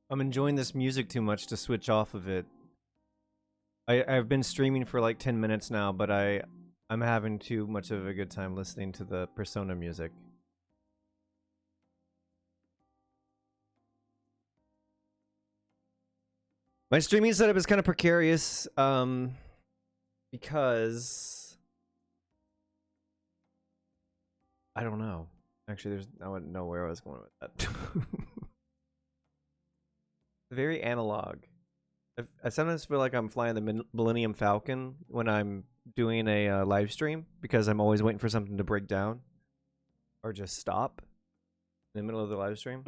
I'm enjoying this music too much to switch off of it. I've been streaming for like 10 minutes now, but I'm having too much of a good time listening to the Persona music. My streaming setup is kind of precarious, because I don't know. Actually, I wouldn't know where I was going with that. Very analog. I sometimes feel like I'm flying the Millennium Falcon when I'm doing a live stream because I'm always waiting for something to break down or just stop in the middle of the live stream.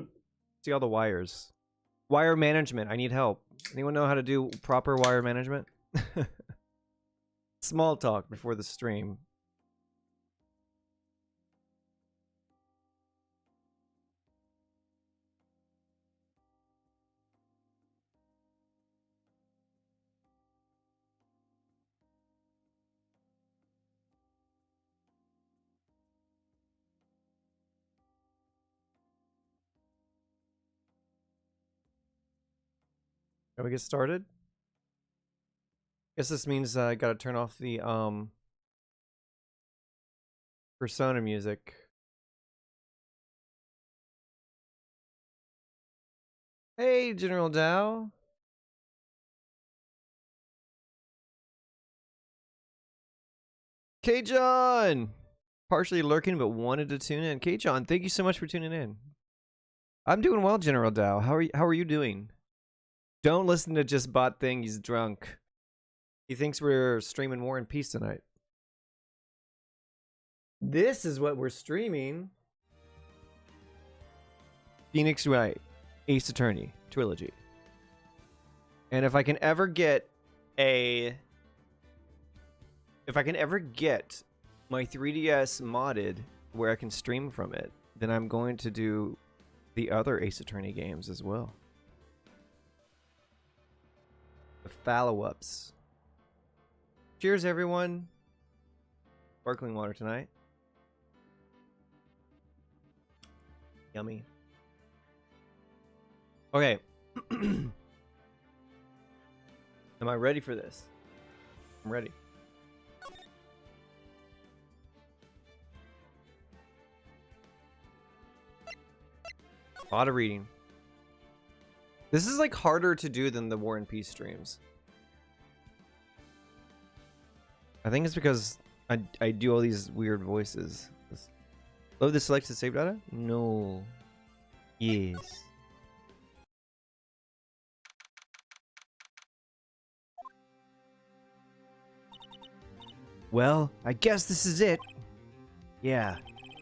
See all the wires. Wire management. I need help. Anyone know how to do proper wire management? Small talk before the stream. Can we get started? Guess this means I gotta turn off the Persona music. Hey, General Dow. K-John! Partially lurking, but wanted to tune in. K-John, thank you so much for tuning in. I'm doing well, General Dow. How are you doing? Don't listen to Just Bot Thing, he's drunk. He thinks we're streaming War and Peace tonight. This is what we're streaming. Phoenix Wright, Ace Attorney, trilogy. And if I can ever get my 3DS modded where I can stream from it, then I'm going to do the other Ace Attorney games as well. The follow-ups. Cheers, everyone. Sparkling water tonight. Yummy. Okay. Am I ready for this? I'm ready. A lot of reading. This is like harder to do than the War and Peace streams. I think it's because I do all these weird voices. Load the selected save data? No. Yes. Well, I guess this is it. Yeah.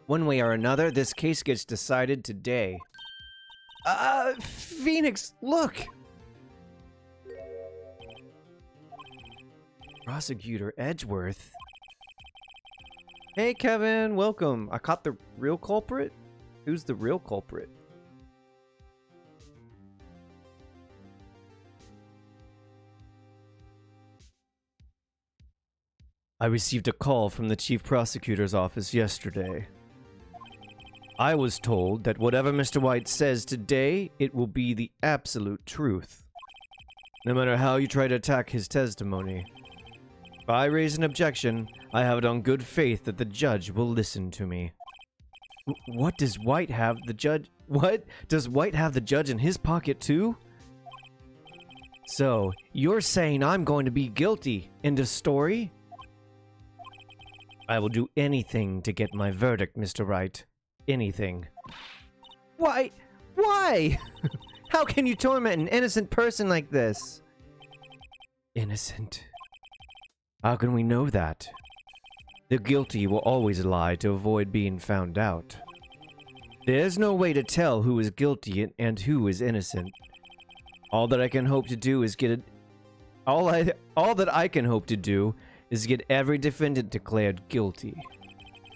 One way or another, this case gets decided today. Phoenix, look! Prosecutor Edgeworth. Hey, Kevin, welcome. I caught the real culprit? Who's the real culprit? I received a call from the chief prosecutor's office yesterday. I was told that whatever Mr. White says today, it will be the absolute truth. No matter how you try to attack his testimony. If I raise an objection, I have it on good faith that the judge will listen to me. What does White have the judge? What? Does White have the judge in his pocket too? So, you're saying I'm going to be guilty? End of story? I will do anything to get my verdict, Mr. Wright. Anything. Why? Why? How can you torment an innocent person like this? Innocent? How can we know that? The guilty will always lie to avoid being found out. There's no way to tell who is guilty and who is innocent. All that I can hope to do is get all that I can hope to do is get every defendant declared guilty.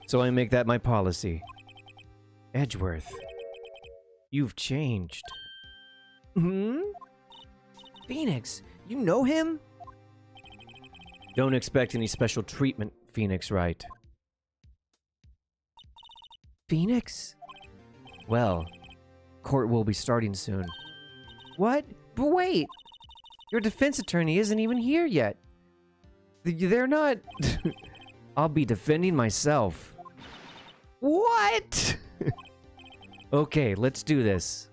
So I make that my policy. Edgeworth, you've changed. Phoenix, you know him? Don't expect any special treatment, Phoenix Wright. Phoenix? Well, court will be starting soon. What? But wait! Your defense attorney isn't even here yet. They're not... I'll be defending myself. What? Okay, let's do this.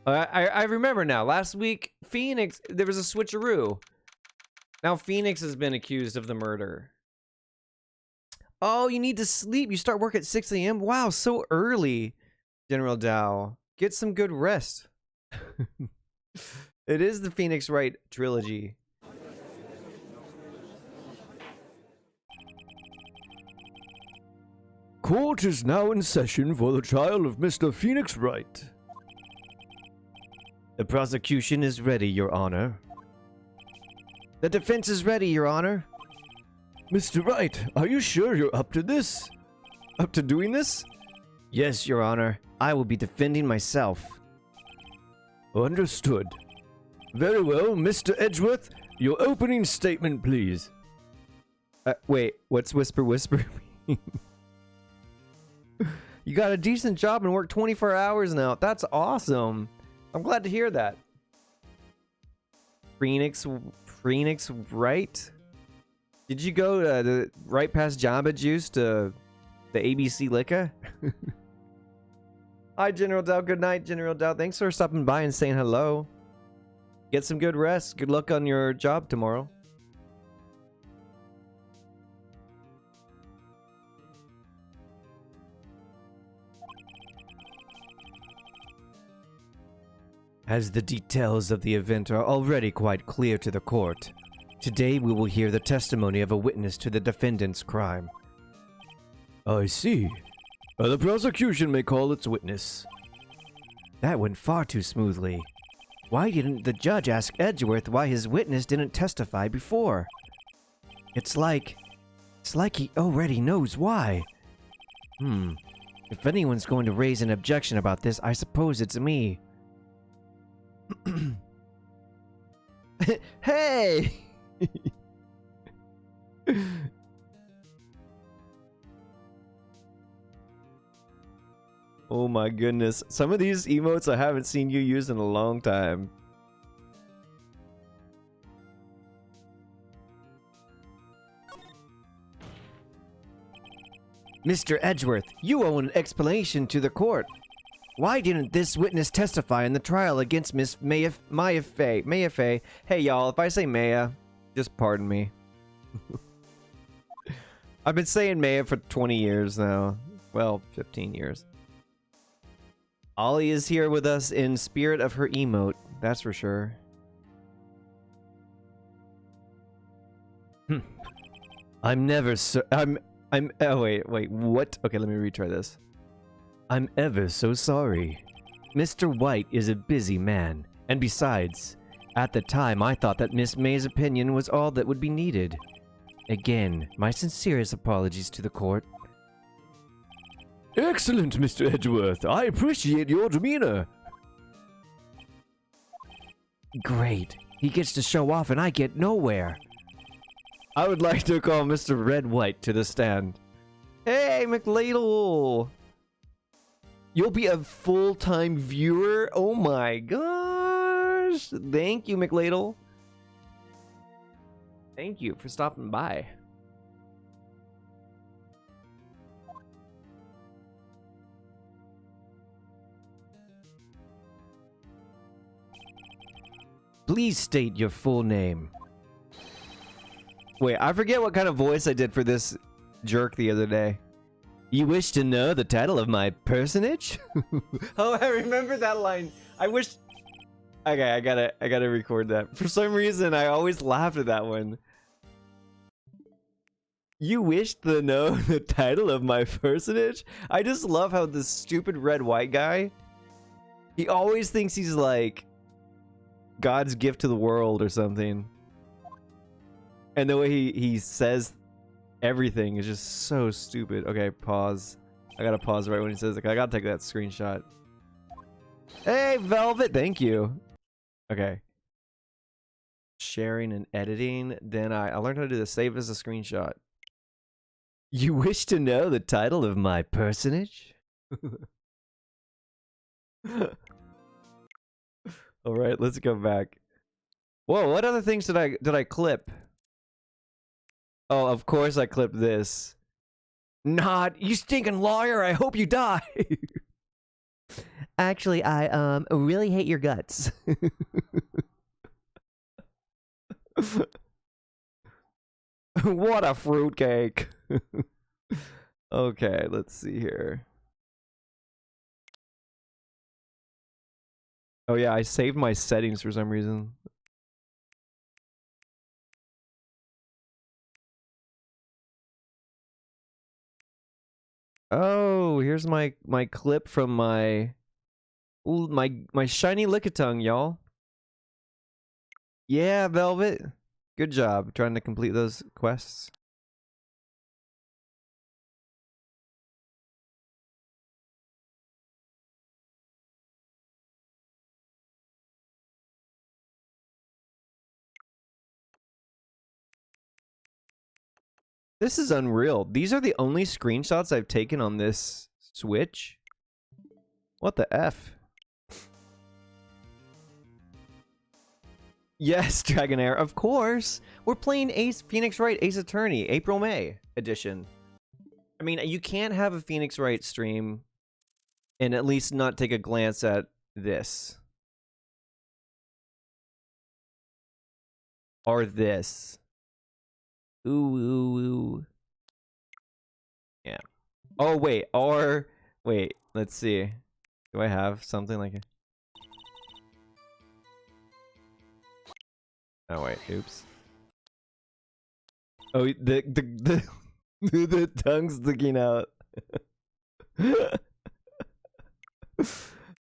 I remember now. Last week, Phoenix... There was a switcheroo. Now Phoenix has been accused of the murder. Oh, you need to sleep. You start work at 6 a.m.? Wow, so early, General Dow. Get some good rest. It is the Phoenix Wright trilogy. Court is now in session for the trial of Mr. Phoenix Wright. The prosecution is ready, Your Honor. The defense is ready, Your Honor. Mr. Wright, are you sure you're up to this? Up to doing this? Yes, Your Honor. I will be defending myself. Understood. Very well, Mr. Edgeworth, your opening statement, please. Wait, what's whisper whisper mean? You got a decent job and work 24 hours now. That's awesome. I'm glad to hear that. Phoenix Wright? Did you go right past Jamba Juice to the ABC Licca? Hi, General Dow. Good night, General Dow. Thanks for stopping by and saying hello. Get some good rest. Good luck on your job tomorrow. As the details of the event are already quite clear to the court, today we will hear the testimony of a witness to the defendant's crime. I see. The prosecution may call its witness. That went far too smoothly. Why didn't the judge ask Edgeworth why his witness didn't testify before? It's like he already knows why. If anyone's going to raise an objection about this, I suppose it's me. Hey! Oh my goodness. Some of these emotes I haven't seen you use in a long time. Mr. Edgeworth, you owe an explanation to the court. Why didn't this witness testify in the trial against Miss Maya Fey? Hey y'all, if I say Maya, just pardon me. I've been saying Maya for 20 years now. Well, 15 years. Ollie is here with us in spirit of her emote, that's for sure. I'm never so... oh wait, what? Okay, let me retry this. I'm ever so sorry. Mr. White is a busy man, and besides, at the time I thought that Miss May's opinion was all that would be needed. Again, my sincerest apologies to the court. Excellent, Mr. Edgeworth. I appreciate your demeanor. Great. He gets to show off and I get nowhere. I would like to call Mr. Red White to the stand. Hey, McLadle! You'll be a full-time viewer? Oh my gosh! Thank you, McLadle. Thank you for stopping by. Please state your full name. Wait, I forget what kind of voice I did for this jerk the other day. You wish to know the title of my personage? Oh, I remember that line. I wish... Okay, I gotta record that. For some reason, I always laughed at that one. You wish to know the title of my personage? I just love how this stupid red white guy, he always thinks he's like God's gift to the world or something. And the way he says everything is just so stupid. Okay, pause. I gotta pause right when he says it. I gotta take that screenshot. Hey, Velvet! Thank you. Okay. Sharing and editing. Then I learned how to do the save as a screenshot. You wish to know the title of my personage? All right, let's go back. Whoa, what other things did I clip? Oh, of course I clipped this. Not you stinking lawyer, I hope you die. Actually, I really hate your guts. What a fruitcake. Okay, let's see here. Oh yeah, I saved my settings for some reason. Oh, here's my clip from my shiny Lickitung, y'all. Yeah, Velvet. Good job trying to complete those quests. This is unreal. These are the only screenshots I've taken on this Switch. What the F? Yes, Dragonair, of course. We're playing Phoenix Wright Ace Attorney, April-May edition. I mean, you can't have a Phoenix Wright stream and at least not take a glance at this. Or this. Ooh, ooh, ooh. Yeah. Oh, wait. Or, wait, let's see. Do I have something like it? Oh, wait, oops. Oh, the the tongue's sticking out.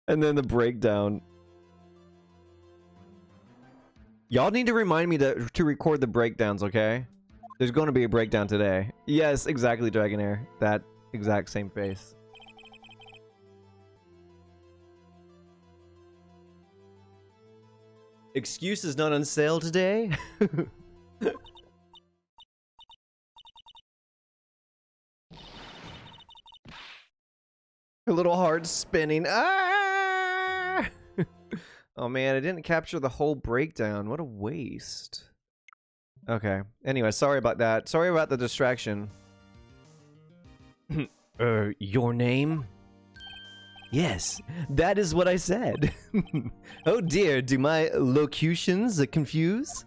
And then the breakdown. Y'all need to remind me to record the breakdowns, okay? There's going to be a breakdown today. Yes, exactly, Dragonair. That exact same face. Excuse is not on sale today? Her little heart spinning. Ah! Oh man, I didn't capture the whole breakdown. What a waste. Okay. Anyway, sorry about that. Sorry about the distraction. Your name? Yes, that is what I said. Oh dear, do my locutions confuse?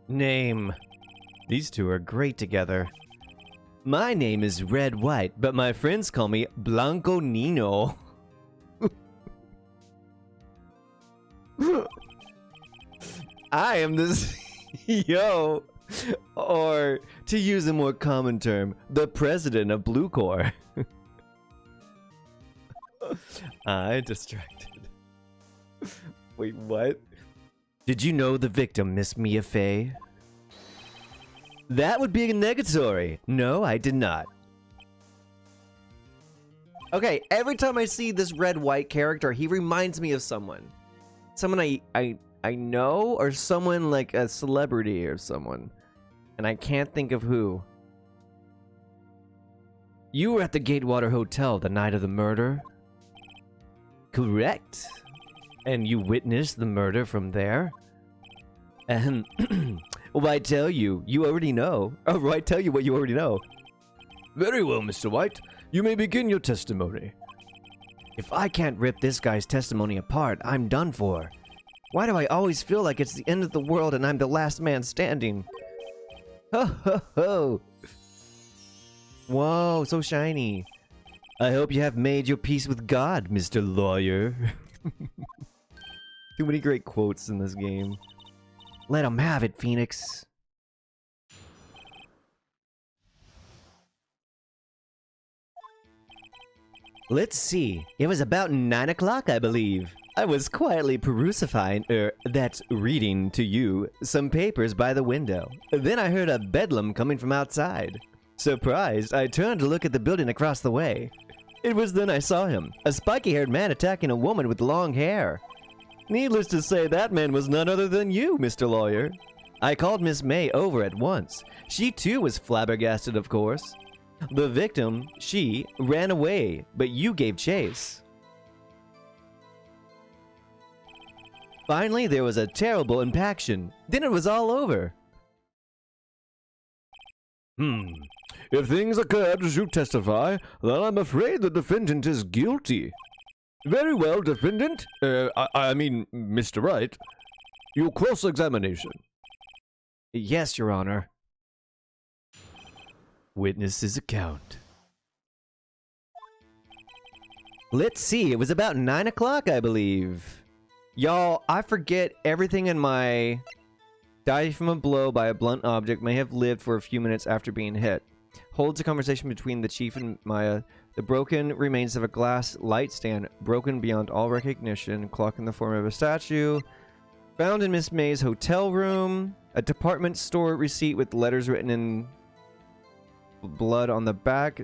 Name. These two are great together. My name is Red White, but my friends call me Blanco Nino. I am the CEO, or to use a more common term, the president of Blue Corps. I distracted. Wait, what? Did you know the victim, Miss Mia Fey? That would be a negatory. No, I did not. Okay, every time I see this red-white character, he reminds me of someone. Someone I know, or someone like a celebrity or someone. And I can't think of who. You were at the Gatewater Hotel the night of the murder? Correct. And you witnessed the murder from there? Why tell you? You already know. Oh, why tell you what you already know? Very well, Mr. White. You may begin your testimony. If I can't rip this guy's testimony apart, I'm done for. Why do I always feel like it's the end of the world and I'm the last man standing? Ho ho ho! Whoa, so shiny. I hope you have made your peace with God, Mr. Lawyer. Too many great quotes in this game. Let him have it, Phoenix. Let's see. It was about 9 o'clock, I believe. I was quietly perusifying, that's reading to you, some papers by the window. Then I heard a bedlam coming from outside. Surprised, I turned to look at the building across the way. It was then I saw him, a spiky-haired man attacking a woman with long hair. Needless to say, that man was none other than you, Mr. Lawyer. I called Miss May over at once. She too was flabbergasted, of course. The victim, she, ran away, but you gave chase. Finally, there was a terrible impaction. Then it was all over. If things occurred as you testify, then I'm afraid the defendant is guilty. Very well, defendant. I mean, Mr. Wright. Your cross-examination. Yes, Your Honor. Witness's account. Let's see, it was about 9 o'clock, I believe. Y'all, I forget everything in my... Die from a blow by a blunt object, may have lived for a few minutes after being hit. Holds a conversation between the chief and Maya. The broken remains of a glass light stand, broken beyond all recognition. Clock in the form of a statue. Found in Miss May's hotel room. A department store receipt with letters written in blood on the back.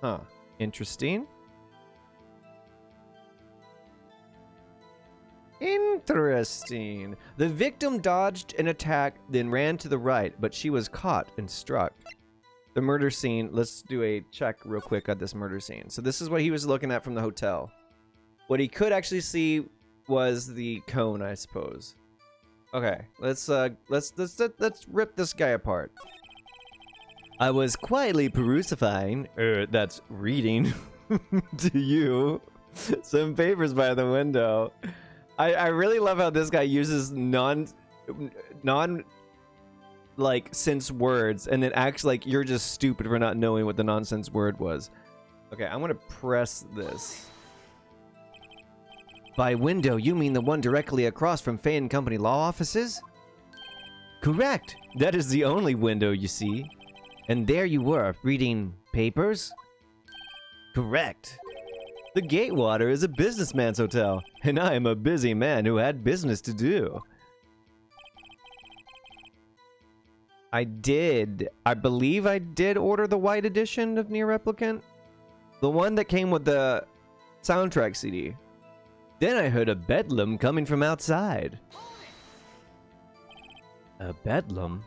Huh. Interesting. Interesting. The victim dodged an attack, then ran to the right, but she was caught and struck. The murder scene, let's do a check real quick at this murder scene. So this is what he was looking at from the hotel. What he could actually see was the cone, I suppose. Okay, let's rip this guy apart. I was quietly perusifying, that's reading to you some papers by the window. I really love how this guy uses non like sense words and then acts like you're just stupid for not knowing what the nonsense word was. Okay, I'm gonna press this. By window, you mean the one directly across from Fay & Company law offices? Correct. That is the only window you see. And there you were, reading papers? Correct. The Gatewater is a businessman's hotel, and I am a busy man who had business to do. I believe I did order the white edition of Nier Replicant. The one that came with the soundtrack CD. Then I heard a bedlam coming from outside. A bedlam?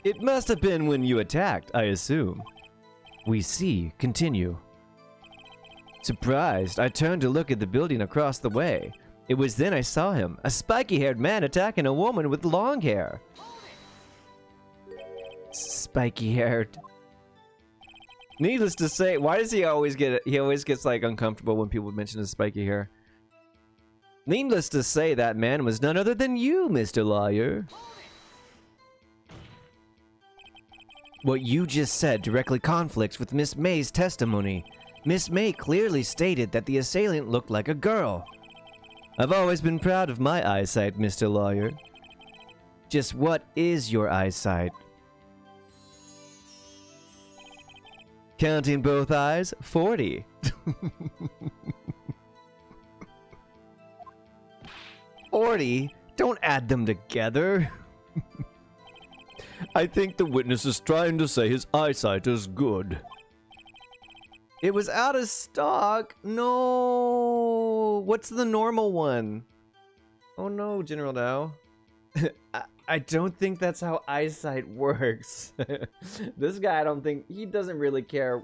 It must have been when you attacked, I assume. We see. Continue. Surprised, I turned to look at the building across the way. It was then I saw him, a spiky-haired man attacking a woman with long hair. Spiky-haired. Needless to say, why does he always gets like uncomfortable when people mention his spiky hair? Needless to say, that man was none other than you, Mr. Lawyer. What you just said directly conflicts with Miss May's testimony. Miss May clearly stated that the assailant looked like a girl. I've always been proud of my eyesight, Mr. Lawyer. Just what is your eyesight? Counting both eyes, 40. 40? Don't add them together. I think the witness is trying to say his eyesight is good. It was out of stock. No. What's the normal one? Oh no, General Dow. I don't think that's how eyesight works. This guy, I don't think, he doesn't really care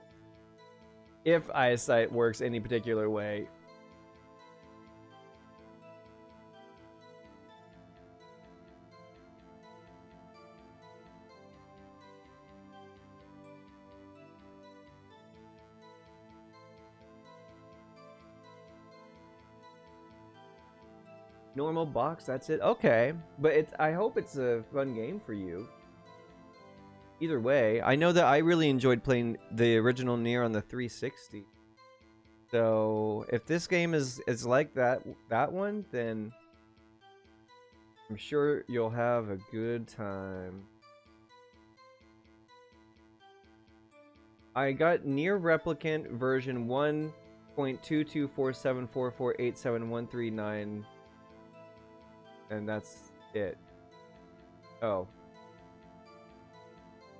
if eyesight works any particular way. Normal box, that's it. Okay, but I hope it's a fun game for you. Either way, I know that I really enjoyed playing the original Nier on the 360. So if this game is like that one, then I'm sure you'll have a good time. I got Nier Replicant version 1.22474487139. And that's it. Oh.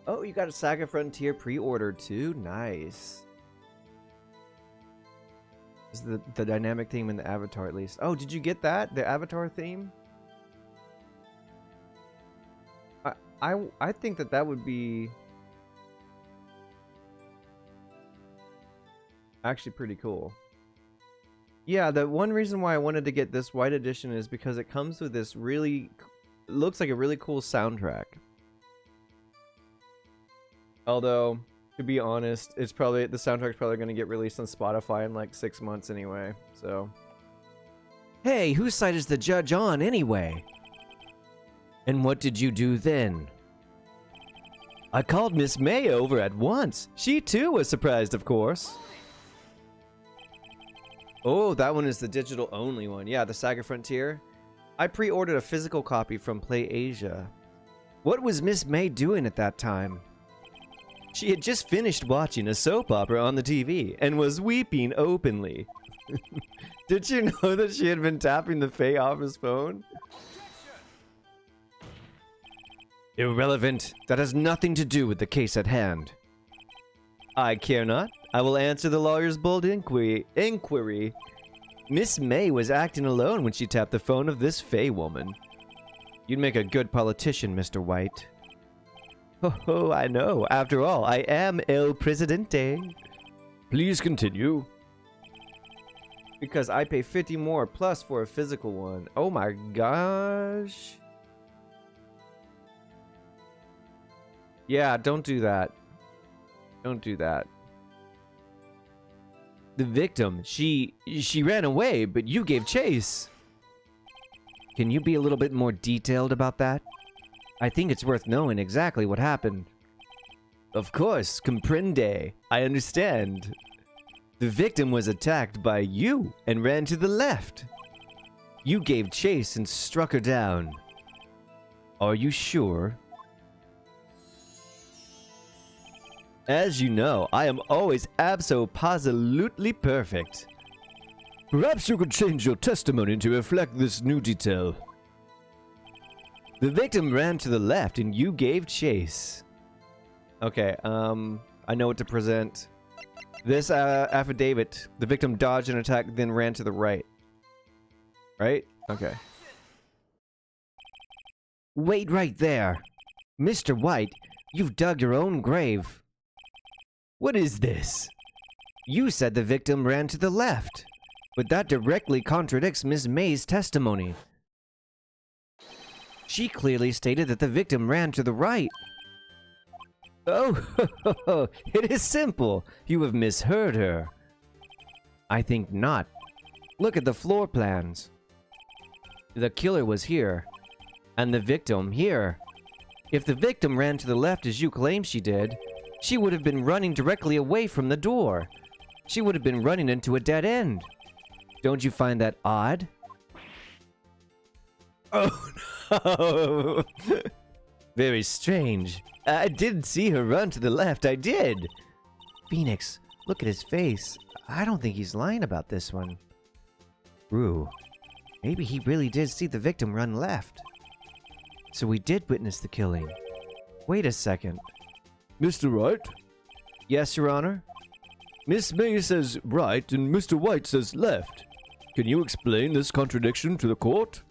Oh, you got a Saga Frontier pre-order too? Nice. This is the dynamic theme in the avatar at least. Oh, did you get that? The avatar theme? I think that would be... actually pretty cool. Yeah, the one reason why I wanted to get this white edition is because it comes with this really, looks like a really cool soundtrack. Although, to be honest, the soundtrack's probably going to get released on Spotify in like 6 months anyway, so. Hey, whose side is the judge on anyway? And what did you do then? I called Miss May over at once. She too was surprised, of course. Oh, that one is the digital only one. Yeah, the Saga Frontier. I pre-ordered a physical copy from Play Asia. What was Miss May doing at that time? She had just finished watching a soap opera on the TV and was weeping openly. Did you know that she had been tapping the Fae office phone? Irrelevant. That has nothing to do with the case at hand. I care not. I will answer the lawyer's bold inquiry. Miss May was acting alone when she tapped the phone of this Fae woman. You'd make a good politician, Mr. White. Oh, I know. After all, I am El Presidente. Please continue. Because I pay 50 more plus for a physical one. Oh my gosh. Yeah, don't do that. Don't do that. The victim, she ran away, but you gave chase. Can you be a little bit more detailed about that? I think it's worth knowing exactly what happened. Of course, comprende. I understand. The victim was attacked by you and ran to the left. You gave chase and struck her down. Are you sure? As you know, I am always abso-positively perfect. Perhaps you could change your testimony to reflect this new detail. The victim ran to the left and you gave chase. Okay, I know what to present. This affidavit, the victim dodged an attack, then ran to the right. Right? Okay. Wait right there. Mr. White, you've dug your own grave. What is this? You said the victim ran to the left, but that directly contradicts Ms. May's testimony. She clearly stated that the victim ran to the right. Oh, it is simple. You have misheard her. I think not. Look at the floor plans. The killer was here, and the victim here. If the victim ran to the left as you claim she did, she would have been running directly away from the door. She would have been running into a dead end. Don't you find that odd? Oh no! Very strange. I did see her run to the left, I did. Phoenix, look at his face. I don't think he's lying about this one. Rue, maybe he really did see the victim run left. So we did witness the killing. Wait a second. Mr. Wright? Yes, Your Honor? Miss May says right and Mr. White says left. Can you explain this contradiction to the court?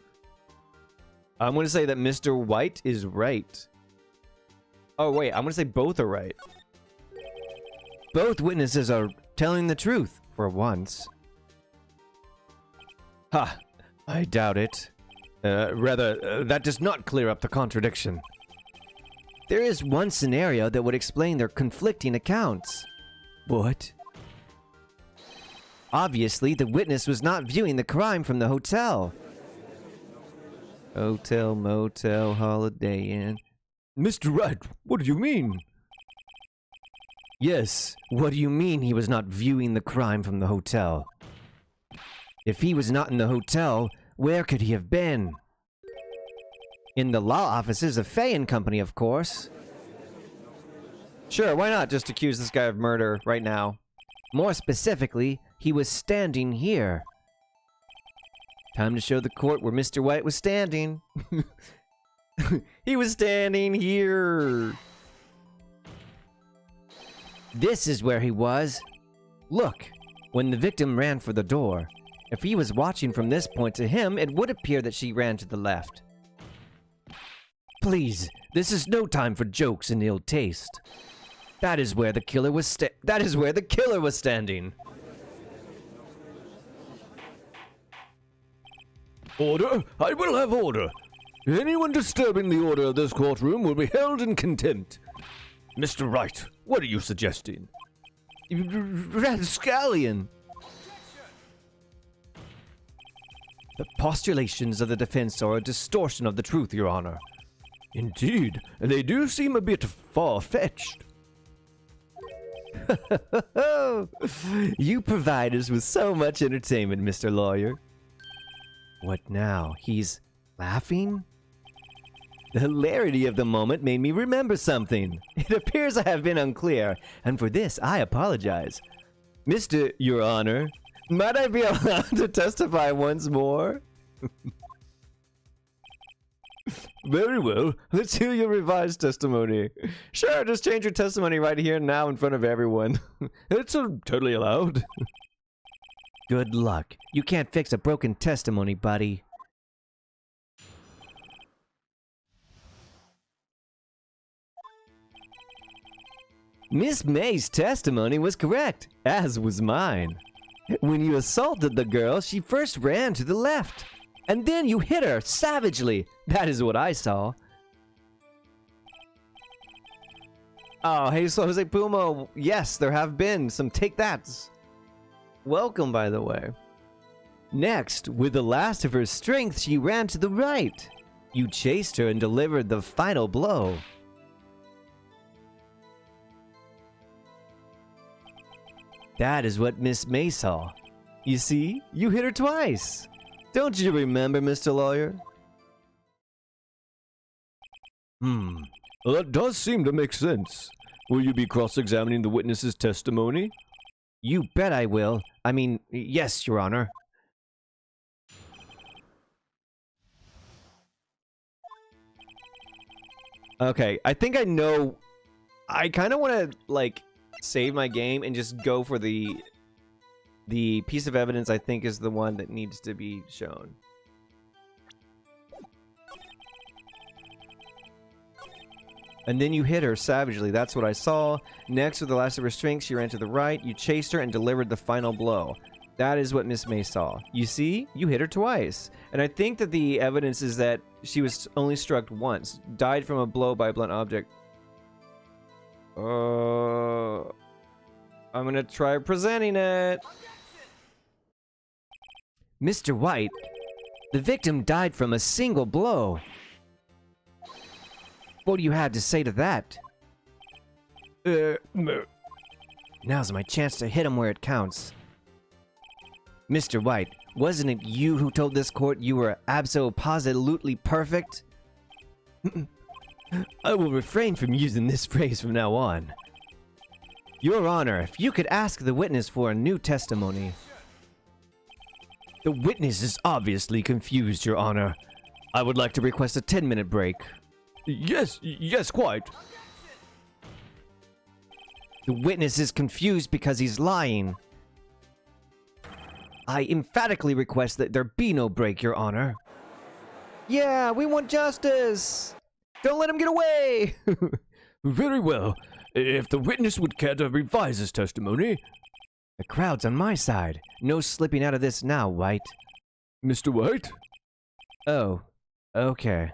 I'm going to say that Mr. White is right. Oh, wait, I'm going to say both are right. Both witnesses are telling the truth, for once. Ha! I doubt it. That does not clear up the contradiction. There is one scenario that would explain their conflicting accounts. What? Obviously, the witness was not viewing the crime from the hotel. Hotel, motel, Holiday Inn. Mr. Wright, what do you mean? Yes, what do you mean he was not viewing the crime from the hotel? If he was not in the hotel, where could he have been? In the law offices of Faye and Company, of course. Sure, why not just accuse this guy of murder right now? More specifically, he was standing here. Time to show the court where Mr. White was standing. He was standing here. This is where he was. Look, when the victim ran for the door, if he was watching from this point to him, it would appear that she ran to the left. Please, this is no time for jokes and ill taste. That is where the killer was standing. Order! I will have order! Anyone disturbing the order of this courtroom will be held in contempt. Mr. Wright, what are you suggesting? Rapscallion! The postulations of the defense are a distortion of the truth, Your Honor. Indeed, they do seem a bit far-fetched. You provide us with so much entertainment, Mr. Lawyer. What now? He's laughing? The hilarity of the moment made me remember something. It appears I have been unclear, and for this I apologize. Mr. Your Honor, might I be allowed to testify once more? Very well. Let's hear your revised testimony. Sure, just change your testimony right here and now in front of everyone. It's totally allowed. Good luck. You can't fix a broken testimony, buddy. Miss May's testimony was correct, as was mine. When you assaulted the girl, she first ran to the left, and then you hit her savagely. That is what I saw. Oh, hey, so Jose Puma, yes, there have been some take-thats. Welcome, by the way. Next, with the last of her strength, she ran to the right. You chased her and delivered the final blow. That is what Miss May saw. You see, you hit her twice. Don't you remember, Mr. Lawyer? Well, that does seem to make sense. Will you be cross-examining the witness's testimony? You bet I will. I mean, yes, Your Honor. Okay, I think I know. I kind of want to, like, save my game and just go for the piece of evidence I think is the one that needs to be shown. And then you hit her savagely. That's what I saw. Next, with the last of her strength, she ran to the right. You chased her and delivered the final blow. That is what Miss May saw. You see? You hit her twice. And I think that the evidence is that she was only struck once. Died from a blow by a blunt object. I'm gonna try presenting it. Mr. White, the victim died from a single blow. What do you have to say to that? Now's my chance to hit him where it counts. Mr. White, wasn't it you who told this court you were abso-positively perfect? I will refrain from using this phrase from now on. Your Honor, if you could ask the witness for a new testimony. The witness is obviously confused, Your Honor. I would like to request a 10-minute break. Yes, quite. The witness is confused because he's lying. I emphatically request that there be no break, Your Honor. Yeah, we want justice! Don't let him get away! Very well. If the witness would care to revise his testimony. The crowd's on my side. No slipping out of this now, White. Mr. White? Oh, okay.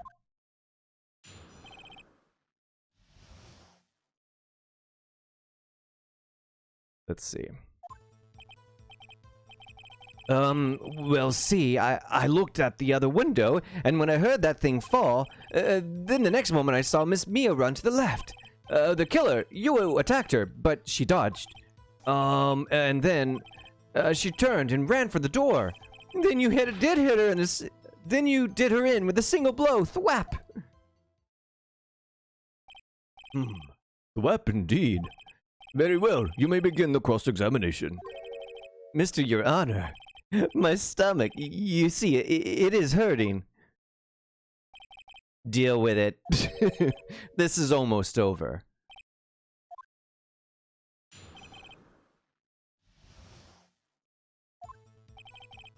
Let's see. Well, see, I looked at the other window, and when I heard that thing fall, then the next moment I saw Miss Mia run to the left. The killer, you attacked her, but she dodged. And then, she turned and ran for the door. Then you did hit her, and then you did her in with a single blow, thwap! Thwap indeed. Very well, you may begin the cross-examination. Mr. Your Honor, my stomach, you see, it is hurting. Deal with it. This is almost over.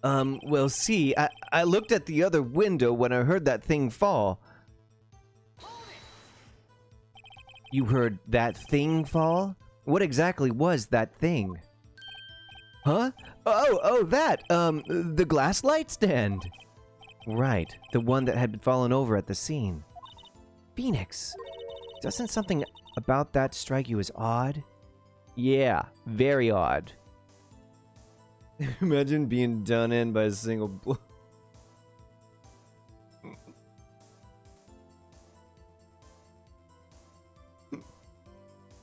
Well, see, I looked at the other window when I heard that thing fall. You heard that thing fall? What exactly was that thing? Huh? Oh, that, the glass light stand. Right, the one that had fallen over at the scene. Phoenix, doesn't something about that strike you as odd? Yeah, very odd. Imagine being done in by a single blow.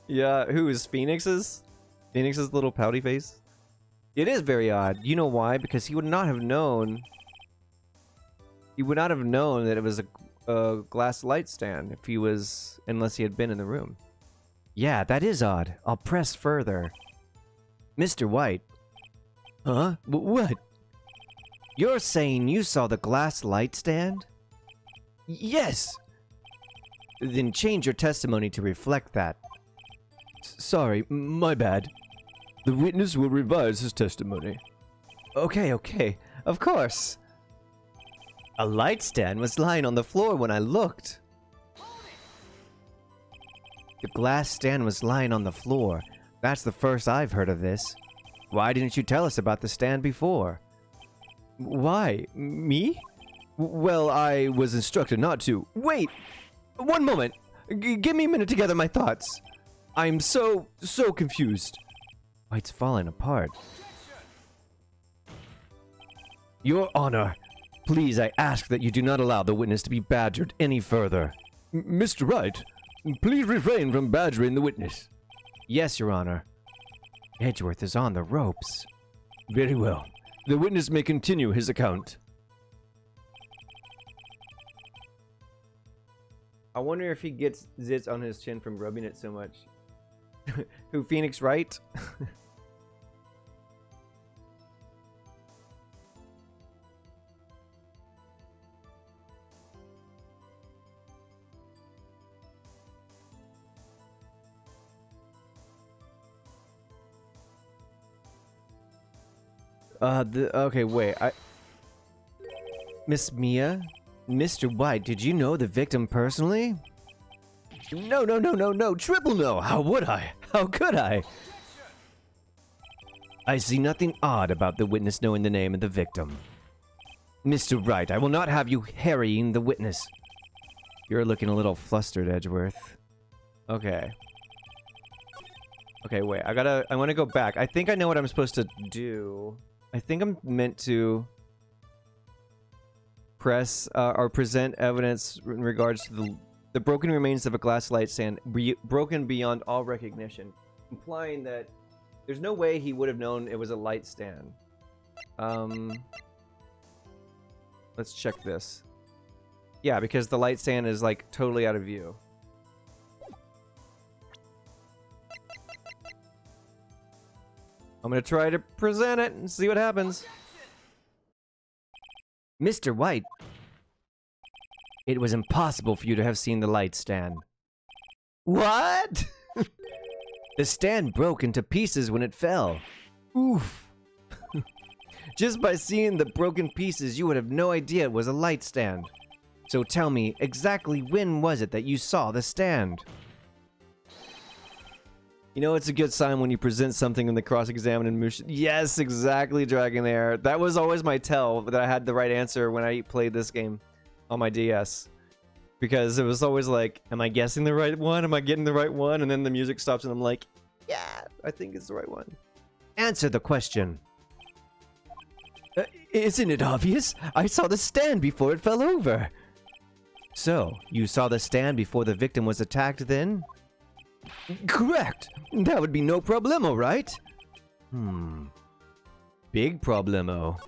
Yeah, who is Phoenix's? Phoenix's little pouty face? It is very odd. You know why? Because he would not have known. He would not have known that it was a glass light stand if he was, unless he had been in the room. Yeah, that is odd. I'll press further. Mr. White. Huh? What? You're saying you saw the glass light stand? Yes! Then change your testimony to reflect that. Sorry, my bad. The witness will revise his testimony. Okay, okay. Of course. A light stand was lying on the floor when I looked. The glass stand was lying on the floor. That's the first I've heard of this. Why didn't you tell us about the stand before? Why? Me? Well, I was instructed not to. Wait! One moment! Give me a minute to gather my thoughts. I'm so confused. White's falling apart. Your Honor, please, I ask that you do not allow the witness to be badgered any further. Mr. Wright, please refrain from badgering the witness. Yes, Your Honor. Edgeworth is on the ropes. Very well. The witness may continue his account. I wonder if he gets zits on his chin from rubbing it so much. Who, Phoenix Wright? Okay, wait, Miss Mia? Mr. White, did you know the victim personally? No, triple no! How would I? How could I? I see nothing odd about the witness knowing the name of the victim. Mr. Wright, I will not have you harrying the witness. You're looking a little flustered, Edgeworth. Okay. Okay, wait, I want to go back. I think I know what I'm supposed to do. I think I'm meant to press or present evidence in regards to the broken remains of a glass light stand broken beyond all recognition, implying that there's no way he would have known it was a light stand. Let's check this. Yeah, because the light stand is like totally out of view. I'm gonna try to present it and see what happens. Mr. White, it was impossible for you to have seen the light stand. What? The stand broke into pieces when it fell. Oof. Just by seeing the broken pieces, you would have no idea it was a light stand. So tell me, exactly when was it that you saw the stand? You know, it's a good sign when you present something in the cross-examination. Yes, exactly, Dragonair. That was always my tell that I had the right answer when I played this game on my DS. Because it was always like, am I guessing the right one? Am I getting the right one? And then the music stops and I'm like, yeah, I think it's the right one. Answer the question. Isn't it obvious? I saw the stand before it fell over. So, you saw the stand before the victim was attacked then? Correct! That would be no problemo, right? Big problemo.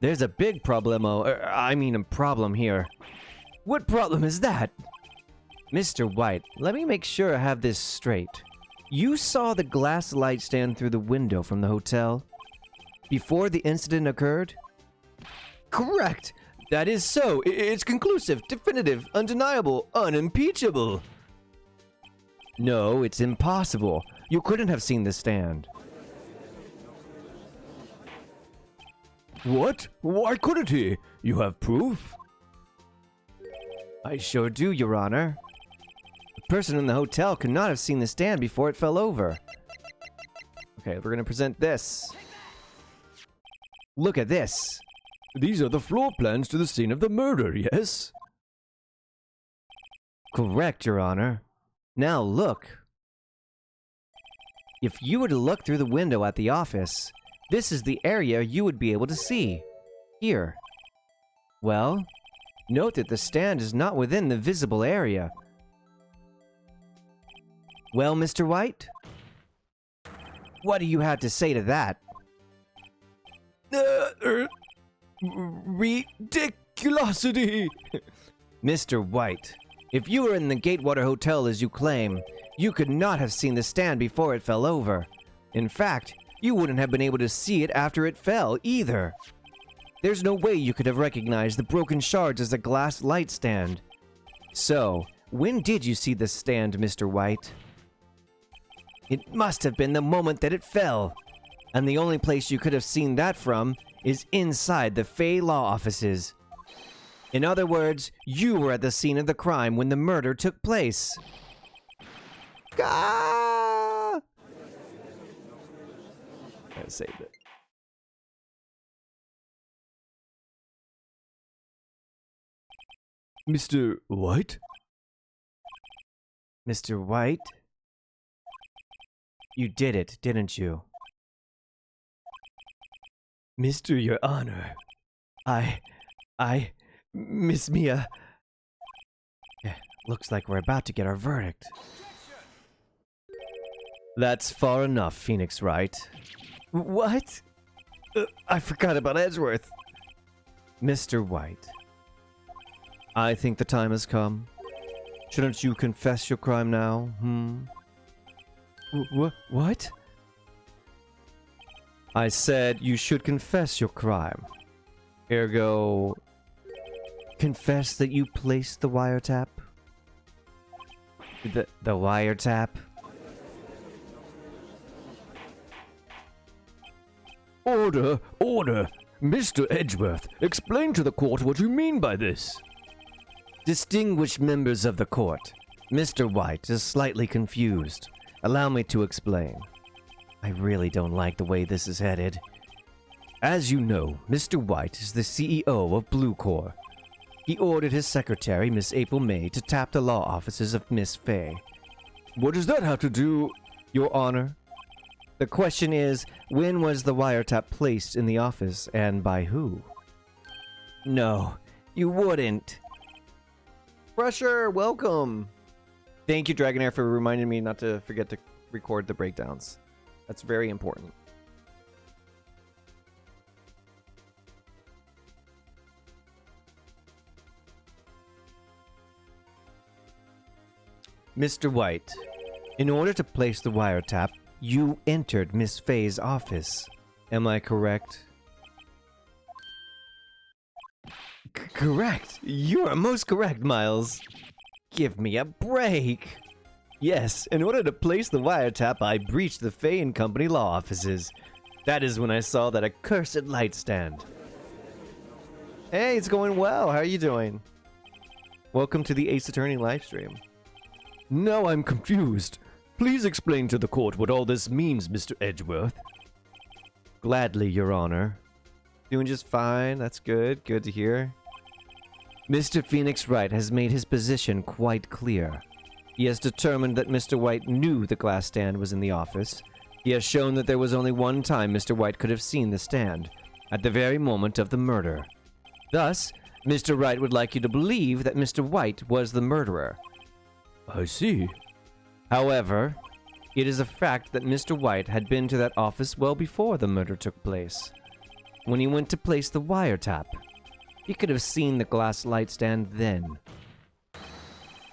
There's a big problemo, I mean a problem here. What problem is that? Mr. White, let me make sure I have this straight. You saw the glass light stand through the window from the hotel before the incident occurred? Correct! That is so. It's conclusive, definitive, undeniable, unimpeachable. No, it's impossible. You couldn't have seen the stand. What? Why couldn't he? You have proof? I sure do, Your Honor. The person in the hotel could not have seen the stand before it fell over. Okay, we're gonna present this. Look at this. These are the floor plans to the scene of the murder, yes? Correct, Your Honor. Now look. If you were to look through the window at the office, this is the area you would be able to see. Here. Well, note that the stand is not within the visible area. Well, Mr. White? What do you have to say to that? Ridiculosity! Mr. White, if you were in the Gatewater Hotel as you claim, you could not have seen the stand before it fell over. In fact, you wouldn't have been able to see it after it fell, either. There's no way you could have recognized the broken shards as a glass light stand. So, when did you see the stand, Mr. White? It must have been the moment that it fell. And the only place you could have seen that from is inside the Fey Law offices. In other words, you were at the scene of the crime when the murder took place. Ah! I saved it. Mr. White? Mr. White? You did it, didn't you? Mr. Your Honor. Miss Mia. Looks like we're about to get our verdict. That's far enough, Phoenix Wright. What? I forgot about Edgeworth. Mr. White. I think the time has come. Shouldn't you confess your crime now, What? I said you should confess your crime. Ergo, confess that you placed the wiretap? The wiretap? Order! Order! Mr. Edgeworth, explain to the court what you mean by this. Distinguished members of the court, Mr. White is slightly confused. Allow me to explain. I really don't like the way this is headed. As you know, Mr. White is the CEO of Blue Corps. He ordered his secretary, Miss April May, to tap the law offices of Miss Fay. What does that have to do... Your Honor? The question is, when was the wiretap placed in the office, and by who? No, you wouldn't. Pressure, welcome! Thank you, Dragonair, for reminding me not to forget to record the breakdowns. That's very important. Mr. White, in order to place the wiretap, you entered Miss Fay's office. Am I correct? Correct! You are most correct, Miles. Give me a break! Yes, in order to place the wiretap, I breached the Fay and Company law offices. That is when I saw that accursed light stand. Hey, it's going well. How are you doing? Welcome to the Ace Attorney livestream. Now I'm confused. Please explain to the court what all this means, Mr. Edgeworth. Gladly, Your Honor. Doing just fine. That's good. Good to hear. Mr. Phoenix Wright has made his position quite clear. He has determined that Mr. White knew the glass stand was in the office. He has shown that there was only one time Mr. White could have seen the stand, at the very moment of the murder. Thus, Mr. Wright would like you to believe that Mr. White was the murderer. I see. However, it is a fact that Mr. White had been to that office well before the murder took place. When he went to place the wiretap, he could have seen the glass light stand then.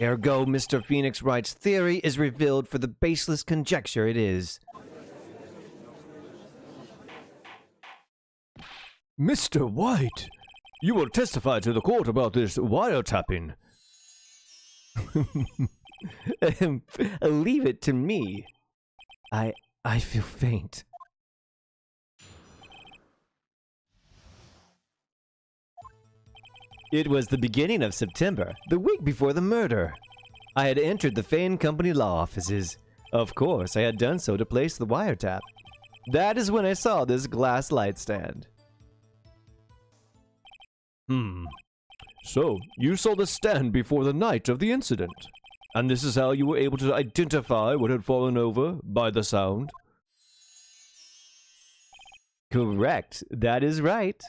Ergo, Mr. Phoenix Wright's theory is revealed for the baseless conjecture it is. Mr. White, you will testify to the court about this wiretapping. Leave it to me. I feel faint. It was the beginning of September, the week before the murder. I had entered the Fay and Company law offices. Of course, I had done so to place the wiretap. That is when I saw this glass light stand. So, you saw the stand before the night of the incident. And this is how you were able to identify what had fallen over by the sound? Correct. That is right.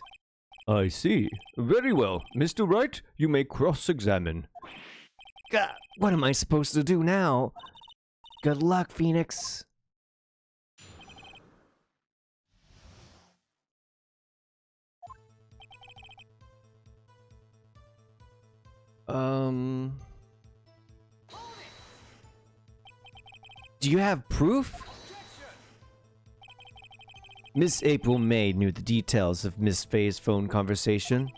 I see. Very well. Mr. Wright, you may cross-examine. God, what am I supposed to do now? Good luck, Phoenix. Do you have proof? Miss April May knew the details of Miss Faye's phone conversation.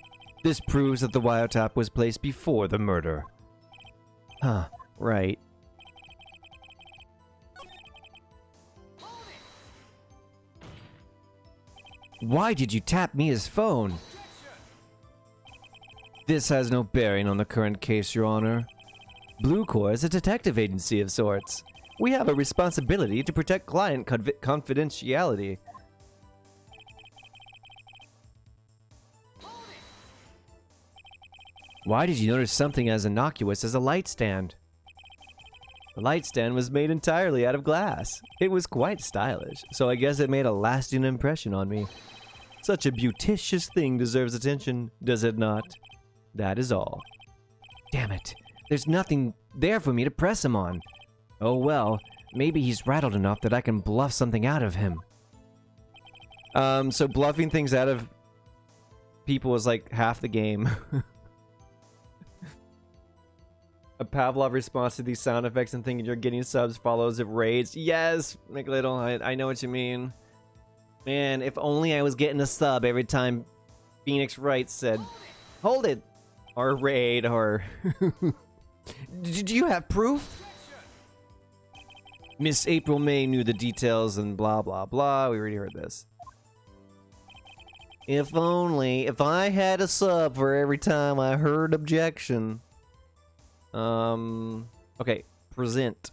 This proves that the wiretap was placed before the murder. Huh, right. Why did you tap Mia's phone? This has no bearing on the current case, Your Honor. Blue Corps is a detective agency of sorts. We have a responsibility to protect client confidentiality. Why did you notice something as innocuous as a light stand? The light stand was made entirely out of glass. It was quite stylish, so I guess it made a lasting impression on me. Such a beauticious thing deserves attention, does it not? That is all. Damn it. There's nothing there for me to press him on. Oh well, maybe he's rattled enough that I can bluff something out of him. So bluffing things out of people is like half the game. A Pavlov response to these sound effects and thinking you're getting subs follows of raids. Yes, McLittle, I know what you mean. Man, if only I was getting a sub every time Phoenix Wright said, hold it, or raid, or... Do you have proof? Miss April May knew the details and blah blah blah. We already heard this. If only, if I had a sub for every time I heard objection. Okay, present.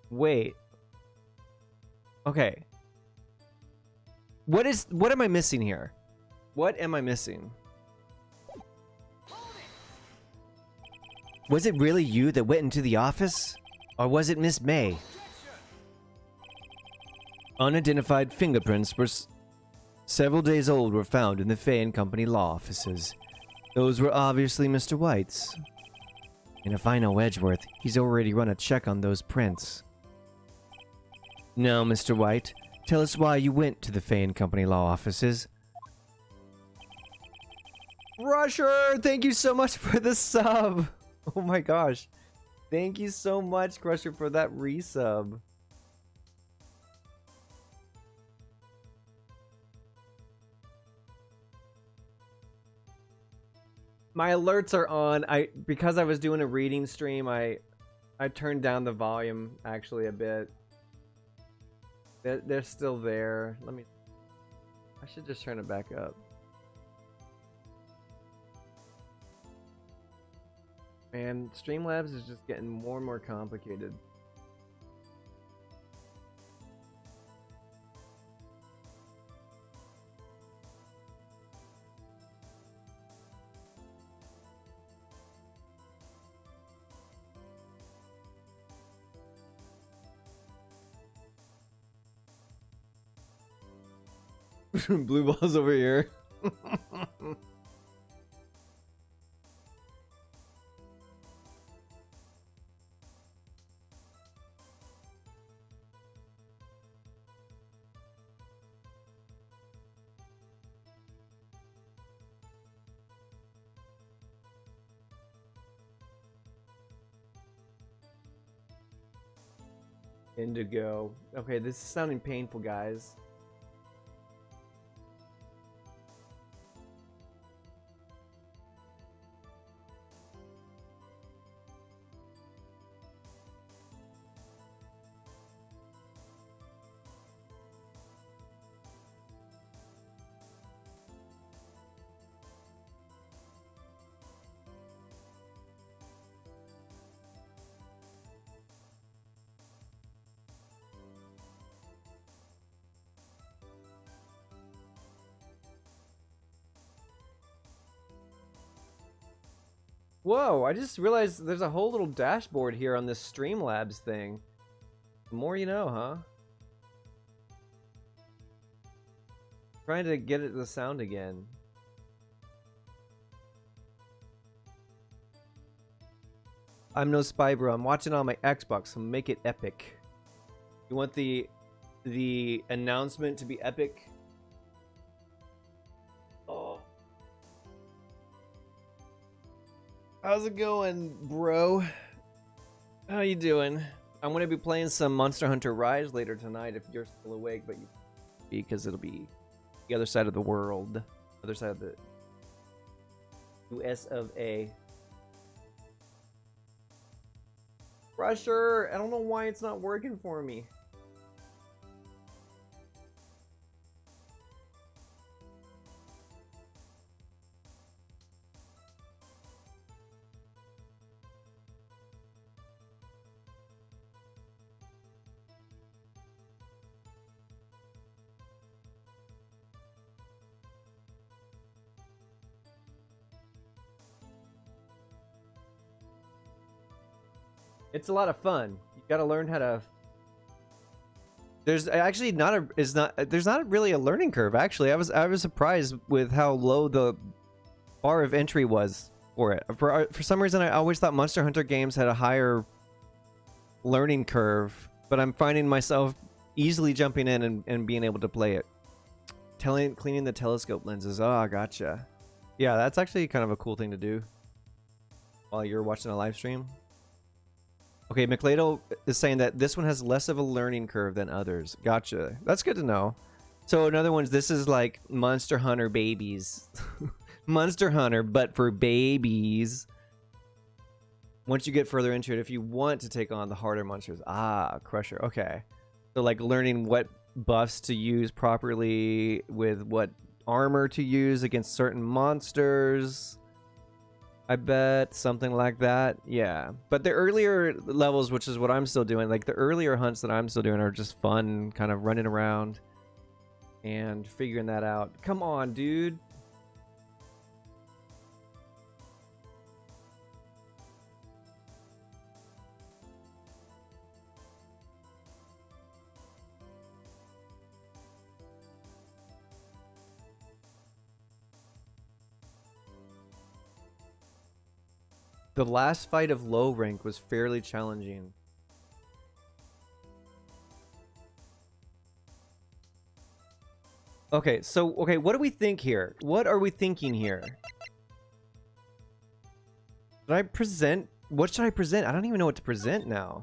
Wait. Okay. What am I missing here? What am I missing? Was it really you that went into the office? Or was it Miss May? Unidentified fingerprints were several days old were found in the Fay and Company law offices. Those were obviously Mr. White's. And if I know Edgeworth, he's already run a check on those prints. Now, Mr. White, tell us why you went to the Fay and Company law offices. Crusher, thank you so much for the sub. Oh my gosh. Thank you so much, Crusher, for that resub. My alerts are on. Because I was doing a reading stream, I turned down the volume actually a bit. They're still there. I should just turn it back up. Man, Streamlabs is just getting more and more complicated. Blue balls over here. Indigo. Okay, this is sounding painful, guys. Whoa, I just realized there's a whole little dashboard here on this Streamlabs thing. The more you know, huh? Trying to get it to sound again. I'm no spy, bro. I'm watching on my Xbox, so make it epic. You want the announcement to be epic? Oh. How's it going, bro? How you doing? I'm gonna be playing some Monster Hunter Rise later tonight if you're still awake, but you because it'll be the other side of the world, other side of the US of A. Pressure! I don't know why it's not working for me. It's a lot of fun. You gotta learn how to. There's actually there's not really a learning curve. Actually, I was surprised with how low the bar of entry was for it. For some reason, I always thought Monster Hunter games had a higher learning curve, but I'm finding myself easily jumping in and being able to play it. Cleaning the telescope lenses. Oh, gotcha. Yeah, that's actually kind of a cool thing to do while you're watching a live stream. Okay, McLeod is saying that this one has less of a learning curve than others. Gotcha. That's good to know. So in other words, this is like Monster Hunter babies. Monster Hunter, but for babies. Once you get further into it, if you want to take on the harder monsters. Ah, Crusher. Okay. So like learning what buffs to use properly with what armor to use against certain monsters. I bet something like that. Yeah. But the earlier levels, which is what I'm still doing, like the earlier hunts that I'm still doing are just fun, kind of running around and figuring that out. Come on, dude. The last fight of low rank was fairly challenging. Okay, so, what do we think here? What are we thinking here? Should I present? What should I present? I don't even know what to present now.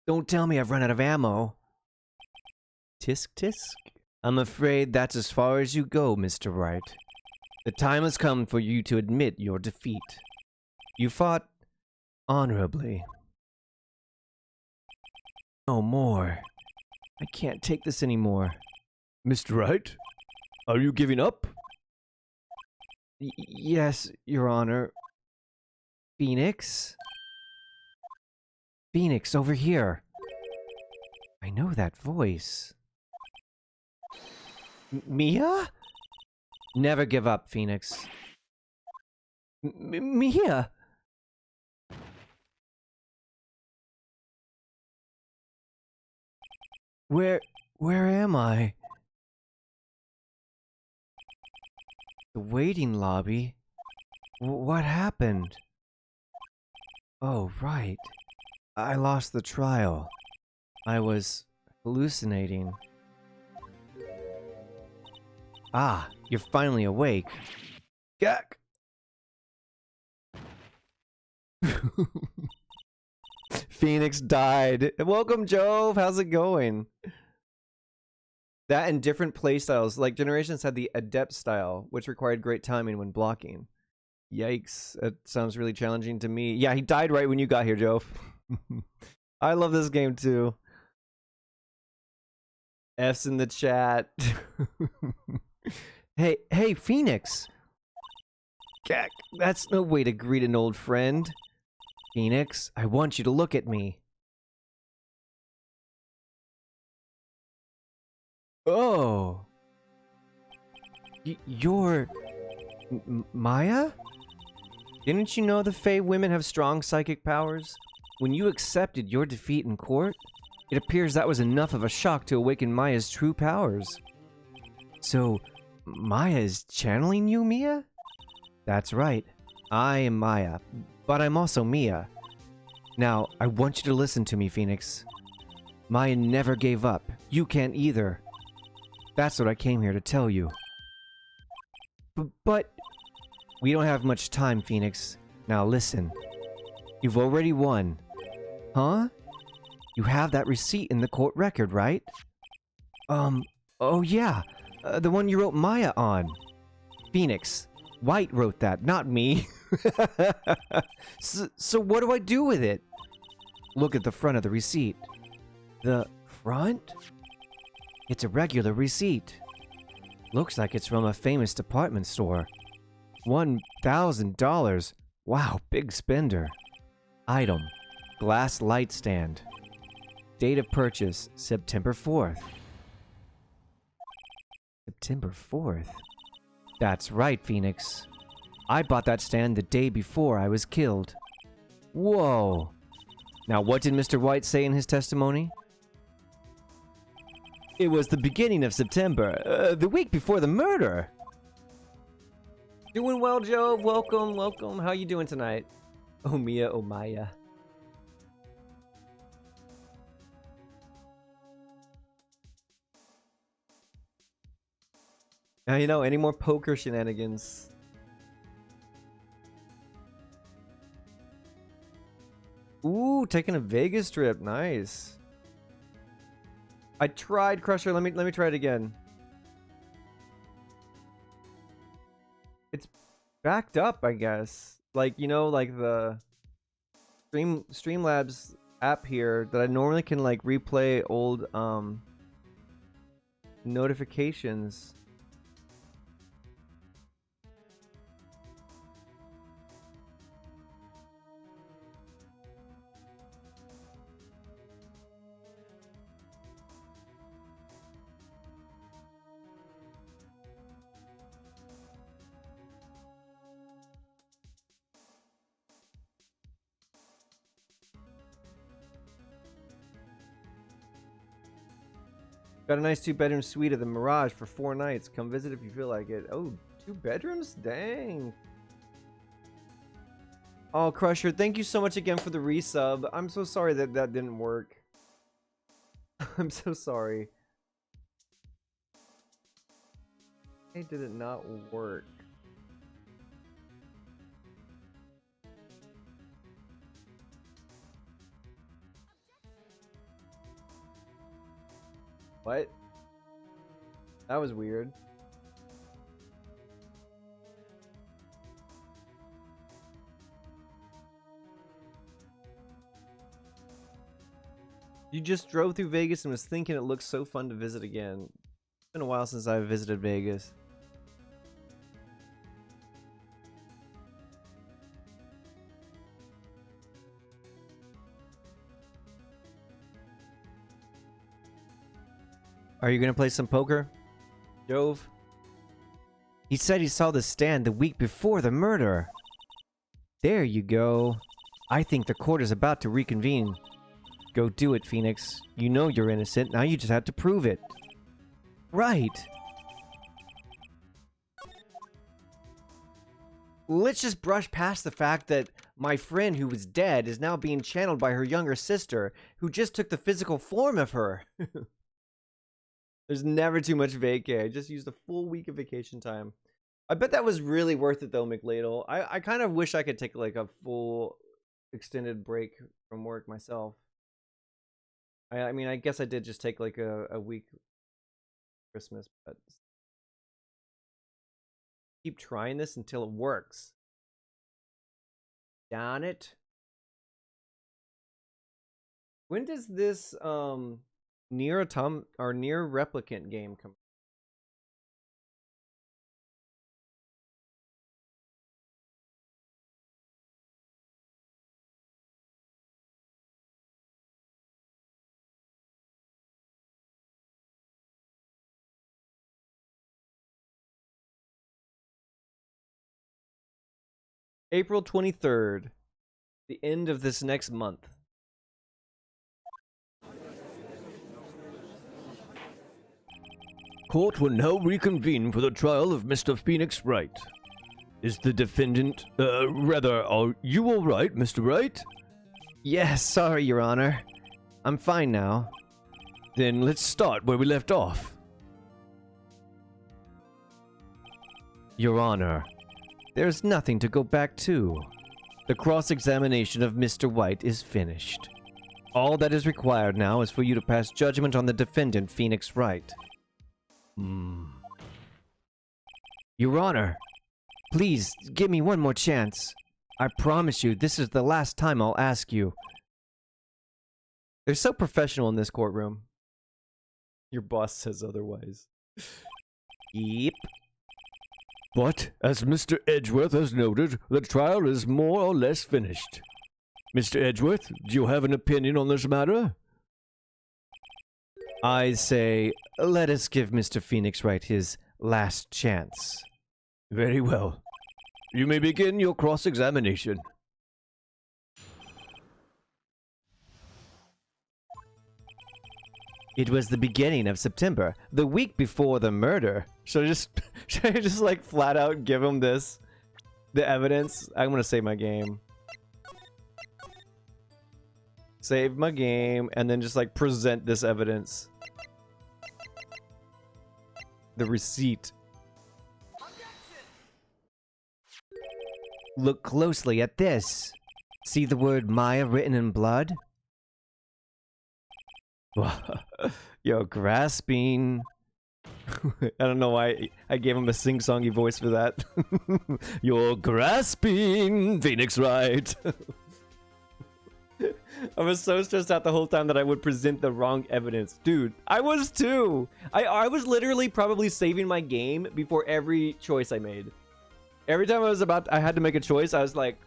Don't tell me I've run out of ammo. Tisk tisk? I'm afraid that's as far as you go, Mr. Wright. The time has come for you to admit your defeat. You fought honorably. No more. I can't take this anymore. Mr. Wright, are you giving up? Yes, Your Honor. Phoenix? Phoenix, over here. I know that voice. Mia? Never give up, Phoenix. Mia! Where am I? The waiting lobby? What happened? Oh, right. I lost the trial. I was hallucinating. Ah, you're finally awake. Gak! Phoenix died. Welcome, Jove. How's it going? That and different playstyles. Like, Generations had the Adept style, which required great timing when blocking. Yikes. That sounds really challenging to me. Yeah, he died right when you got here, Jove. I love this game, too. F's in the chat. Hey, Phoenix. Gak, that's no way to greet an old friend. Phoenix, I want you to look at me. Oh. You're... Maya? Didn't you know the Fey women have strong psychic powers? When you accepted your defeat in court, it appears that was enough of a shock to awaken Maya's true powers. So, Maya is channeling you, Mia? That's right. I am Maya, but I'm also Mia. Now, I want you to listen to me, Phoenix. Maya never gave up. You can't either. That's what I came here to tell you. But we don't have much time, Phoenix. Now listen. You've already won. Huh? You have that receipt in the court record, right? Oh yeah. The one you wrote Maya on. Phoenix. White wrote that, not me. So what do I do with it? Look at the front of the receipt. The front? It's a regular receipt. Looks like it's from a famous department store. $1,000. Wow, big spender. Item. Glass light stand. Date of purchase, September 4th. September 4th? That's right, Phoenix. I bought that stand the day before I was killed. Whoa. Now, what did Mr. White say in his testimony? It was the beginning of September, the week before the murder. Doing well, Joe. Welcome, welcome. How you doing tonight? Oh, Mia, oh, Maya. Now, you know, any more poker shenanigans? Ooh, taking a Vegas trip. Nice. I tried, Crusher. Let me try it again. It's backed up, I guess. Like, you know, like the Streamlabs app here that I normally can like replay old notifications. Got a nice 2-bedroom suite at the Mirage for 4 nights. Come visit if you feel like it. Oh, 2 bedrooms? Dang. Oh, Crusher, thank you so much again for the resub. I'm so sorry that that didn't work. I'm so sorry. Why did it not work? What? That was weird. You just drove through Vegas and was thinking it looks so fun to visit again. It's been a while since I've visited Vegas. Are you gonna play some poker, Jove? He said he saw the stand the week before the murder. There you go. I think the court is about to reconvene. Go do it, Phoenix. You know you're innocent. Now you just have to prove it. Right. Let's just brush past the fact that my friend who was dead is now being channeled by her younger sister, who just took the physical form of her. There's never too much vacay. I just used a full week of vacation time. I bet that was really worth it though, McLadle. I kind of wish I could take like a full extended break from work myself. I mean, I guess I did just take like a week Christmas, but keep trying this until it works. Darn it. When does this near replicant game come? April 23rd. The end of this next month. Court will now reconvene for the trial of Mr. Phoenix Wright. Is the defendant, are you all right, Mr. Wright? Yes, sorry, Your Honor. I'm fine now. Then let's start where we left off. Your Honor, there's nothing to go back to. The cross-examination of Mr. White is finished. All that is required now is for you to pass judgment on the defendant, Phoenix Wright. Your Honor, please give me one more chance. I promise you, this is the last time I'll ask you. They're so professional in this courtroom. Your boss says otherwise. Yep. But, as Mr. Edgeworth has noted, the trial is more or less finished. Mr. Edgeworth, do you have an opinion on this matter? I say, let us give Mr. Phoenix Wright his last chance. Very well. You may begin your cross-examination. It was the beginning of September, the week before the murder. Should I just like flat out give him this? The evidence? I'm gonna save my game. Save my game, and then just like present this evidence. The receipt. Look closely at this. See the word Maya written in blood? You're grasping. I don't know why I gave him a sing-songy voice for that. You're grasping, Phoenix Wright. I was so stressed out the whole time that I would present the wrong evidence. Dude, I was too. I was literally probably saving my game before every choice I made. Every time I had to make a choice, I was like,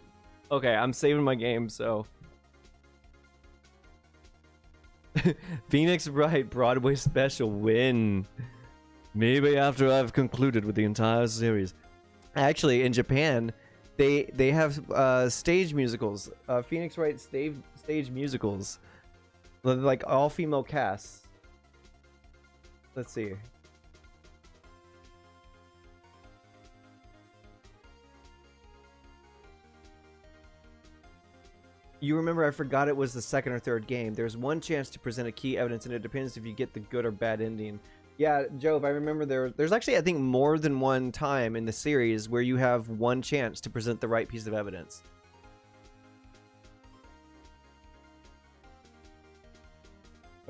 okay, I'm saving my game, so. Phoenix Wright Broadway special win. Maybe after I've concluded with the entire series. Actually, in Japan, they have stage musicals. Phoenix Wright stage musicals. Like all-female casts. Let's see. You remember, I forgot it was the second or third game. There's one chance to present a key evidence, and it depends if you get the good or bad ending. Yeah, Jove, I remember there's actually, I think, more than one time in the series where you have one chance to present the right piece of evidence.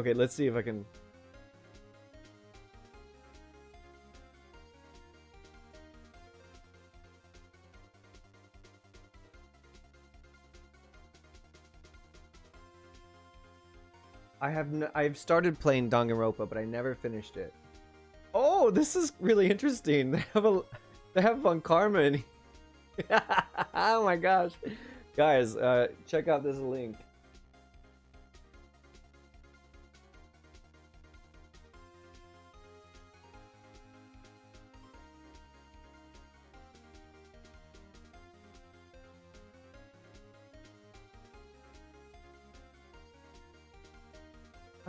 Okay, let's see if I can... I've started playing Danganronpa, but I never finished it. Oh, this is really interesting. They have Von Karma in. Oh my gosh, guys, check out this link.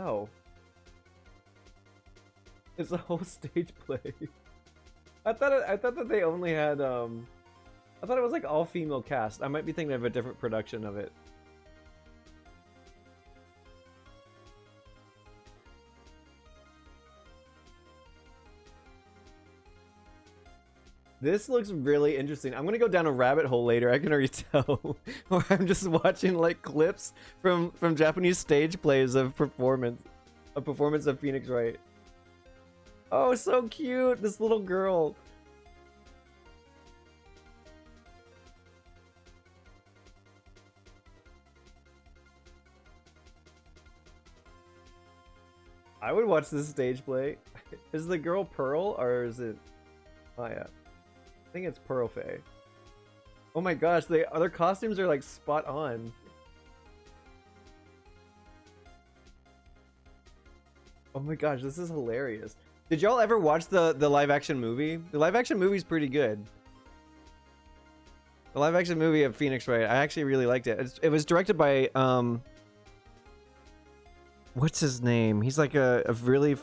Oh. It's a whole stage play. I thought that they only had I thought it was like all female cast. I might be thinking of a different production of it. This looks really interesting. I'm gonna go down a rabbit hole later. I can already tell. Or I'm just watching like clips from Japanese stage plays of performance of Phoenix Wright. Oh, so cute! This little girl. I would watch this stage play. Is the girl Pearl or is it Maya? I think it's Pearl Faye. Oh my gosh, their costumes are like spot on. Oh my gosh, this is hilarious. Did y'all ever watch the live action movie? The live action movie is pretty good. The live action movie of Phoenix Wright. I actually really liked it. It was directed by what's his name? He's like a really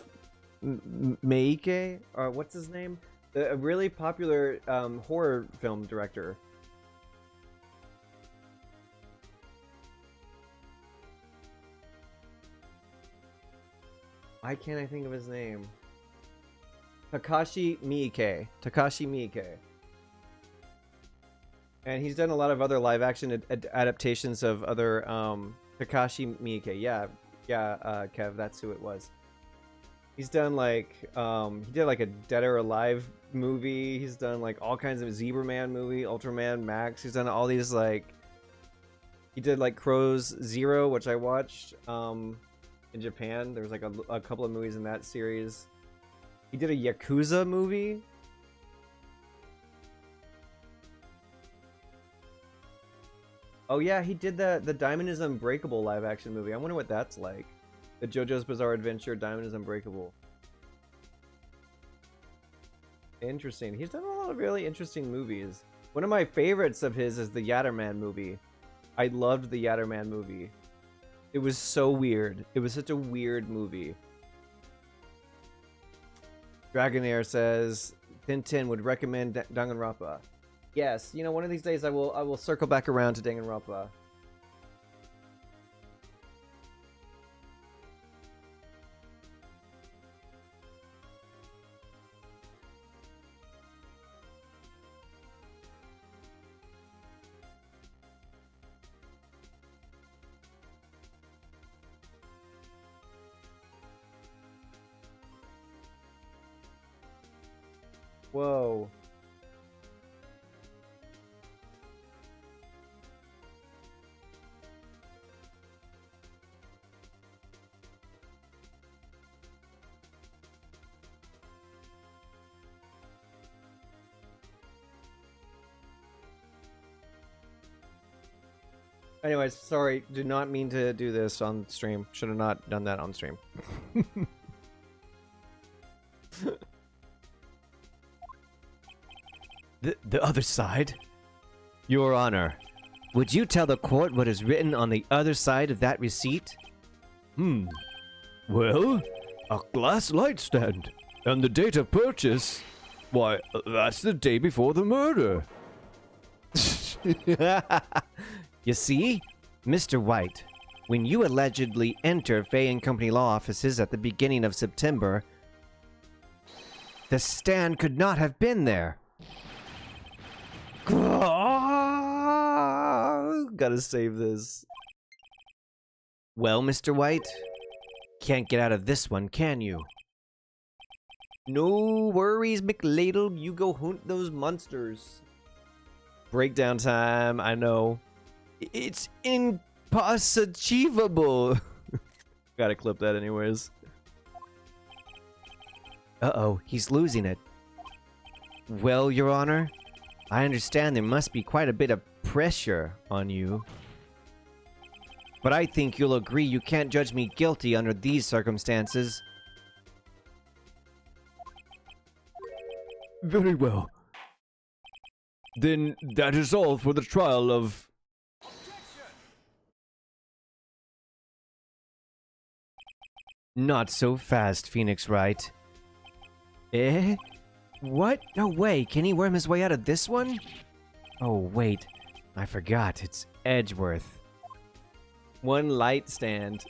Meike, or what's his name? A really popular horror film director. Why can't I think of his name? Takashi Miike. Takashi Miike. And he's done a lot of other live action adaptations of other Takashi Miike. Yeah, Kev, that's who it was. He's done like he did like a Dead or Alive movie. He's done like all kinds of Zebra Man movie, Ultraman Max. He's done all these like he did like Crow's Zero, which I watched in Japan. There was like a couple of movies in that series. He did a Yakuza movie. Oh yeah, he did the Diamond is Unbreakable live action movie. I wonder what that's like. The JoJo's Bizarre Adventure, Diamond is Unbreakable. Interesting. He's done a lot of really interesting movies. One of my favorites of his is the Yatterman movie. I loved the Yatterman movie. It was so weird. It was such a weird movie. Dragonair says Tintin would recommend Danganronpa. Yes, you know, one of these days I will circle back around to Danganronpa. Whoa. Anyways, sorry, did not mean to do this on stream. Should have not done that on stream. The other side? Your Honor, would you tell the court what is written on the other side of that receipt? Well, a glass light stand. And the date of purchase, why, that's the day before the murder. You see, Mr. White, when you allegedly entered Fay & Company law offices at the beginning of September, the stand could not have been there. Gotta save this. Well, Mr. White, can't get out of this one, can you? No worries, McLadle. You go hunt those monsters. Breakdown time, I know. It's impossible. Gotta clip that anyways. Uh-oh, he's losing it. Well, Your Honor, I understand there must be quite a bit of pressure on you. But I think you'll agree you can't judge me guilty under these circumstances. Very well. Then that is all for the trial of... Not so fast, Phoenix Wright. Eh? What? No way, can he worm his way out of this one? Oh, wait. I forgot, it's Edgeworth. One light stand.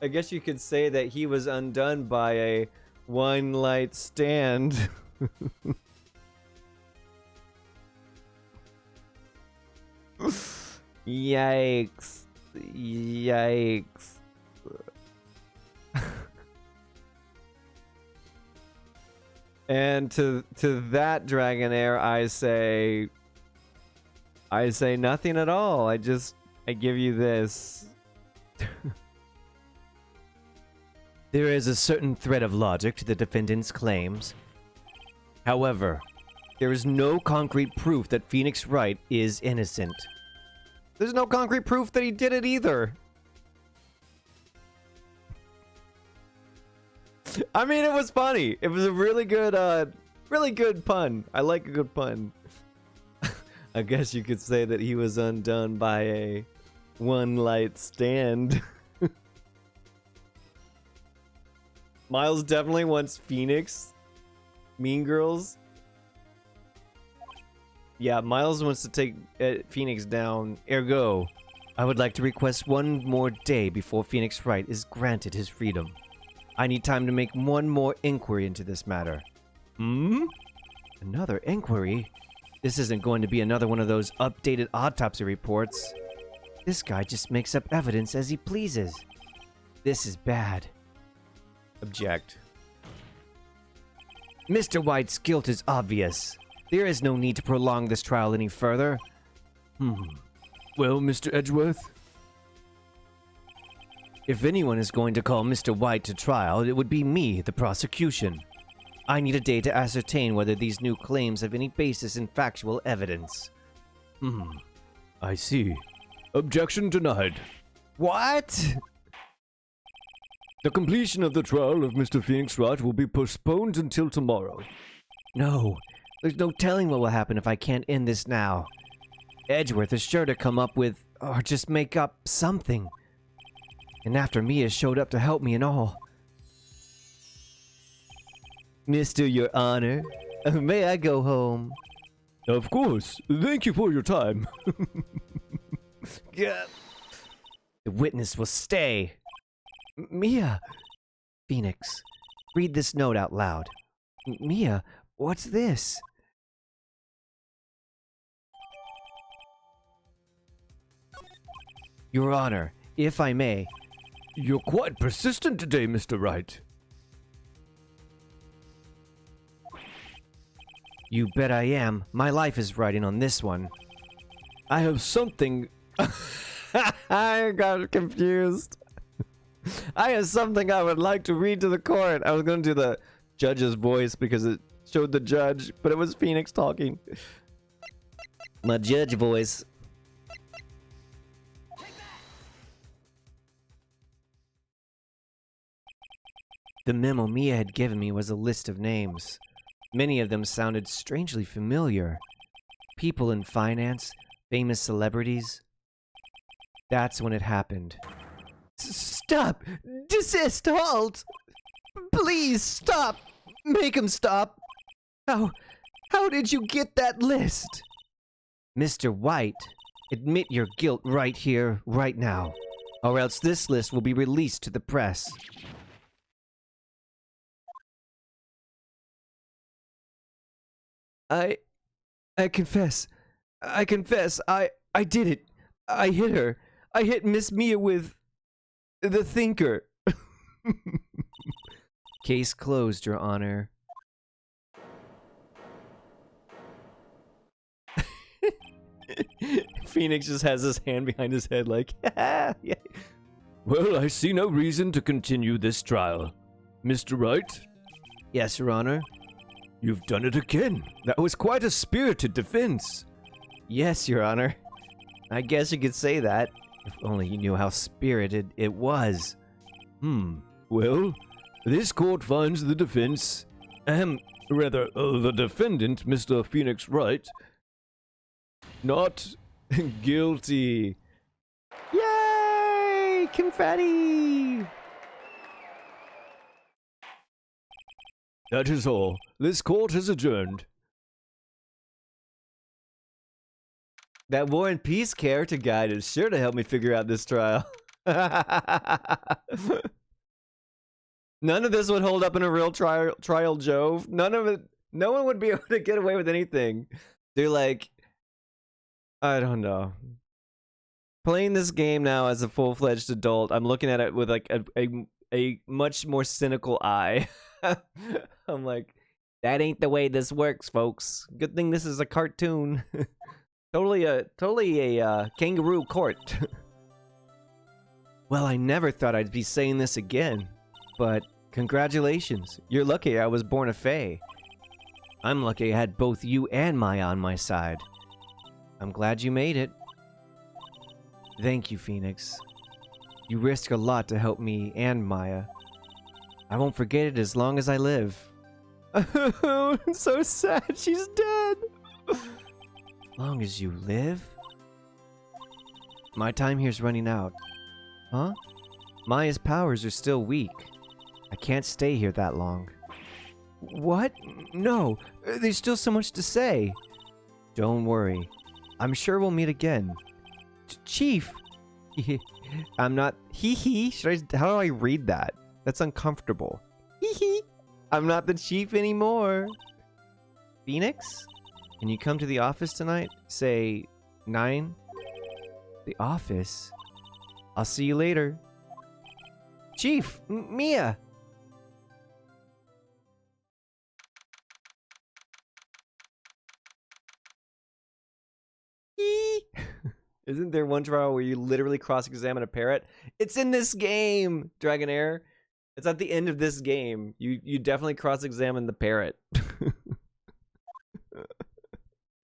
I guess you could say that he was undone by a one light stand. Yikes. Yikes. And to that Dragonair, I say nothing at all. I give you this. There is a certain thread of logic to the defendant's claims. However, there is no concrete proof that Phoenix Wright is innocent. There's no concrete proof that he did it either. I mean, it was funny. It was a really good pun. I like a good pun. I guess you could say that he was undone by a one-light stand. Miles definitely wants Phoenix. Mean Girls. Yeah, Miles wants to take Phoenix down. Ergo, I would like to request one more day before Phoenix Wright is granted his freedom. I need time to make one more inquiry into this matter. Another inquiry? This isn't going to be another one of those updated autopsy reports. This guy just makes up evidence as he pleases. This is bad. Object. Mr. White's guilt is obvious. There is no need to prolong this trial any further. Well, Mr. Edgeworth? If anyone is going to call Mr. White to trial, it would be me, the prosecution. I need a day to ascertain whether these new claims have any basis in factual evidence. I see. Objection denied. What? The completion of the trial of Mr. Phoenix Wright will be postponed until tomorrow. No. There's no telling what will happen if I can't end this now. Edgeworth is sure to come up with, or just make up, something. And after Mia showed up to help me and all. Mr. Your Honor, may I go home? Of course. Thank you for your time. Yeah. The witness will stay. Mia. Phoenix, read this note out loud. Mia, what's this? Your Honor, if I may. You're quite persistent today, Mr. Wright. You bet I am. My life is riding on this one. I have something... I got confused. I have something I would like to read to the court. I was going to do the judge's voice because it showed the judge, but it was Phoenix talking. My judge voice. The memo Mia had given me was a list of names. Many of them sounded strangely familiar. People in finance, famous celebrities. That's when it happened. Stop! Desist! Halt! Please stop! Make him stop! How did you get that list? Mr. White, admit your guilt right here, right now, or else this list will be released to the press. I confess. I confess. I did it. I hit her. I hit Miss Mia with the thinker. Case closed, Your Honor. Phoenix just has his hand behind his head like, yeah. Well, I see no reason to continue this trial. Mr. Wright? Yes, Your Honor. You've done it again. That was quite a spirited defense. Yes, Your Honor. I guess you could say that. If only you knew how spirited it was. Well, this court finds the defense, the defendant, Mr. Phoenix Wright, not guilty. Yay! Confetti! That is all. This court is adjourned. That War and Peace character guide is sure to help me figure out this trial. None of this would hold up in a real trial, Jove. None of it. No one would be able to get away with anything. They're like, I don't know. Playing this game now as a full-fledged adult, I'm looking at it with like a much more cynical eye. I'm like, that ain't the way this works, folks. Good thing this is a cartoon. Totally a kangaroo court. Well, I never thought I'd be saying this again, but congratulations. You're lucky I was born a Fae. I'm lucky I had both you and Maya on my side. I'm glad you made it. Thank you, Phoenix. You risked a lot to help me and Maya. I won't forget it as long as I live. I'm so sad she's dead. Long as you live? My time here's running out. Huh? Maya's powers are still weak. I can't stay here that long. What? No, there's still so much to say. Don't worry. I'm sure we'll meet again. Chief! I'm not... Hee. How do I read that? That's uncomfortable. Hee. I'm not the chief anymore. Phoenix? Can you come to the office tonight? Say 9? The office? I'll see you later. Chief! Mia! Isn't there one trial where you literally cross-examine a parrot? It's in this game, Dragonair. It's at the end of this game. You definitely cross-examine the parrot.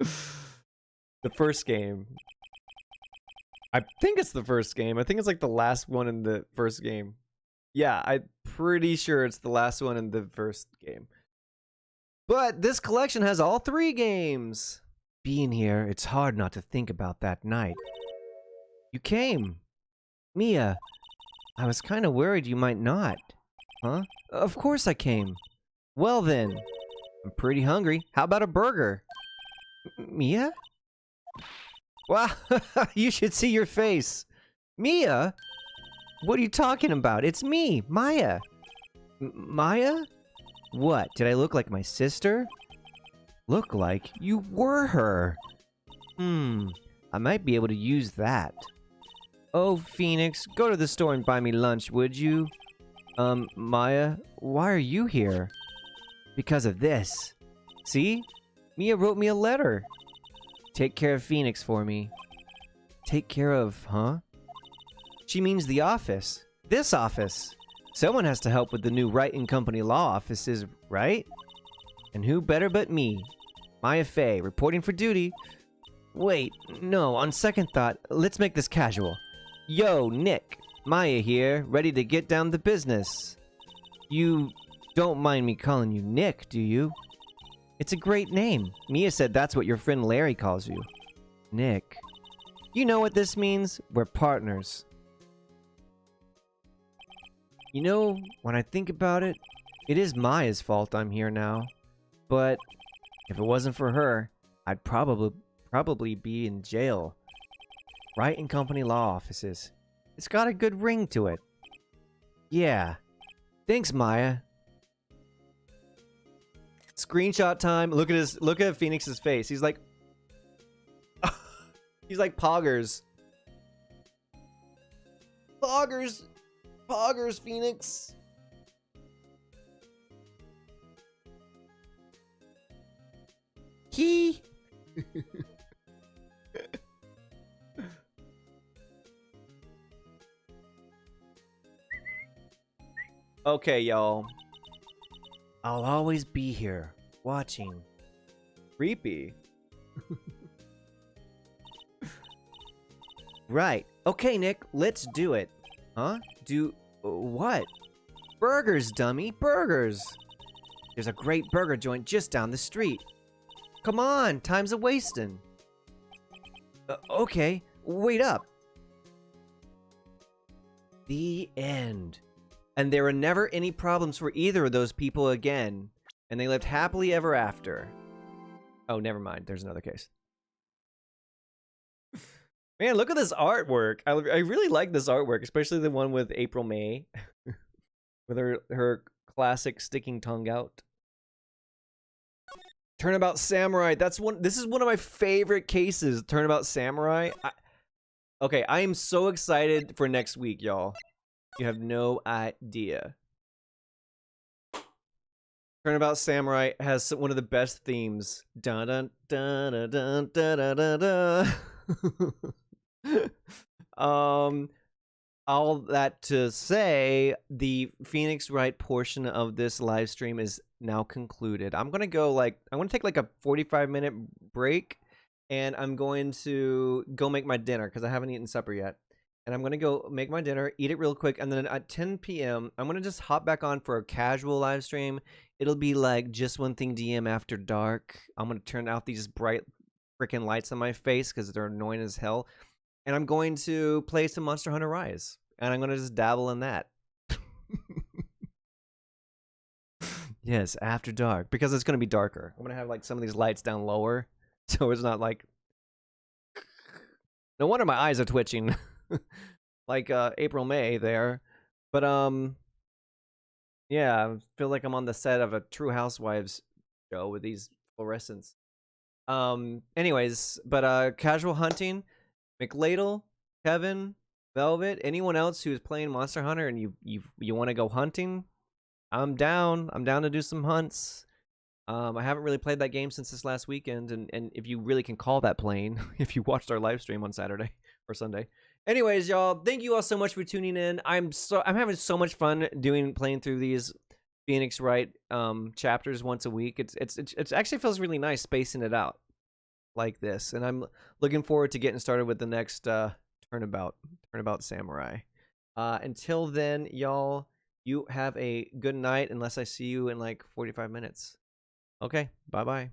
The first game. I think it's the first game. I think it's like the last one in the first game. Yeah, I'm pretty sure it's the last one in the first game. But this collection has all 3 games. Being here, it's hard not to think about that night. You came. Mia, I was kind of worried you might not. Huh? Of course I came. Well then, I'm pretty hungry. How about a burger? Mia? Wow, you should see your face. Mia? What are you talking about? It's me, Maya. Maya? What, did I look like my sister? Look like you were her. I might be able to use that. Oh, Phoenix, go to the store and buy me lunch, would you? Maya, why are you here? Because of this. See? Mia wrote me a letter. Take care of Phoenix for me. Take care of, huh? She means the office. This office. Someone has to help with the new Wright and Company law offices, right? And who better but me? Maya Fey, reporting for duty. Wait, no, on second thought, let's make this casual. Yo, Nick. Maya here, ready to get down to business. You don't mind me calling you Nick, do you? It's a great name. Mia said that's what your friend Larry calls you. Nick. You know what this means? We're partners. You know, when I think about it, it is Maya's fault I'm here now. But if it wasn't for her, I'd probably be in jail. Wright and Company law offices. It's got a good ring to it. Yeah. Thanks, Maya. Screenshot time. Look at Phoenix's face. He's like he's like Poggers. Poggers, Phoenix. He Okay, y'all. I'll always be here, watching. Creepy. Right. Okay, Nick, let's do it. Huh? Do what? Burgers, dummy. Burgers. There's a great burger joint just down the street. Come on, time's a-wasting. Okay, wait up. The end. And there were never any problems for either of those people again. And they lived happily ever after. Oh, never mind. There's another case. Man, look at this artwork. I really like this artwork, especially the one with April May. With her classic sticking tongue out. Turnabout Samurai. This is one of my favorite cases. Turnabout Samurai. Okay, I am so excited for next week, y'all. You have no idea. Turnabout Samurai has one of the best themes. Dun dun dun dun dun dun dun dun. All that to say, the Phoenix Wright portion of this live stream is now concluded. I'm gonna take like a 45-minute break, and I'm going to go make my dinner because I haven't eaten supper yet. And I'm going to go make my dinner, eat it real quick, and then at 10 p.m., I'm going to just hop back on for a casual live stream. It'll be like Just One Thing DM After Dark. I'm going to turn out these bright freaking lights on my face because they're annoying as hell. And I'm going to play some Monster Hunter Rise. And I'm going to just dabble in that. Yes, after dark. Because it's going to be darker. I'm going to have like some of these lights down lower. So it's not like... No wonder my eyes are twitching. Like April, May there. But yeah, I feel like I'm on the set of a True Housewives show with these fluorescents. Anyways, but casual hunting, McLadle, Kevin, Velvet, anyone else who's playing Monster Hunter and you want to go hunting, I'm down. I'm down to do some hunts. I haven't really played that game since this last weekend, and if you really can call that playing, if you watched our live stream on Saturday or Sunday. Anyways, y'all, thank you all so much for tuning in. I'm having so much fun playing through these Phoenix Wright chapters once a week. It actually feels really nice spacing it out like this, and I'm looking forward to getting started with the next Turnabout Samurai. Until then, y'all, you have a good night unless I see you in like 45 minutes. Okay, bye-bye.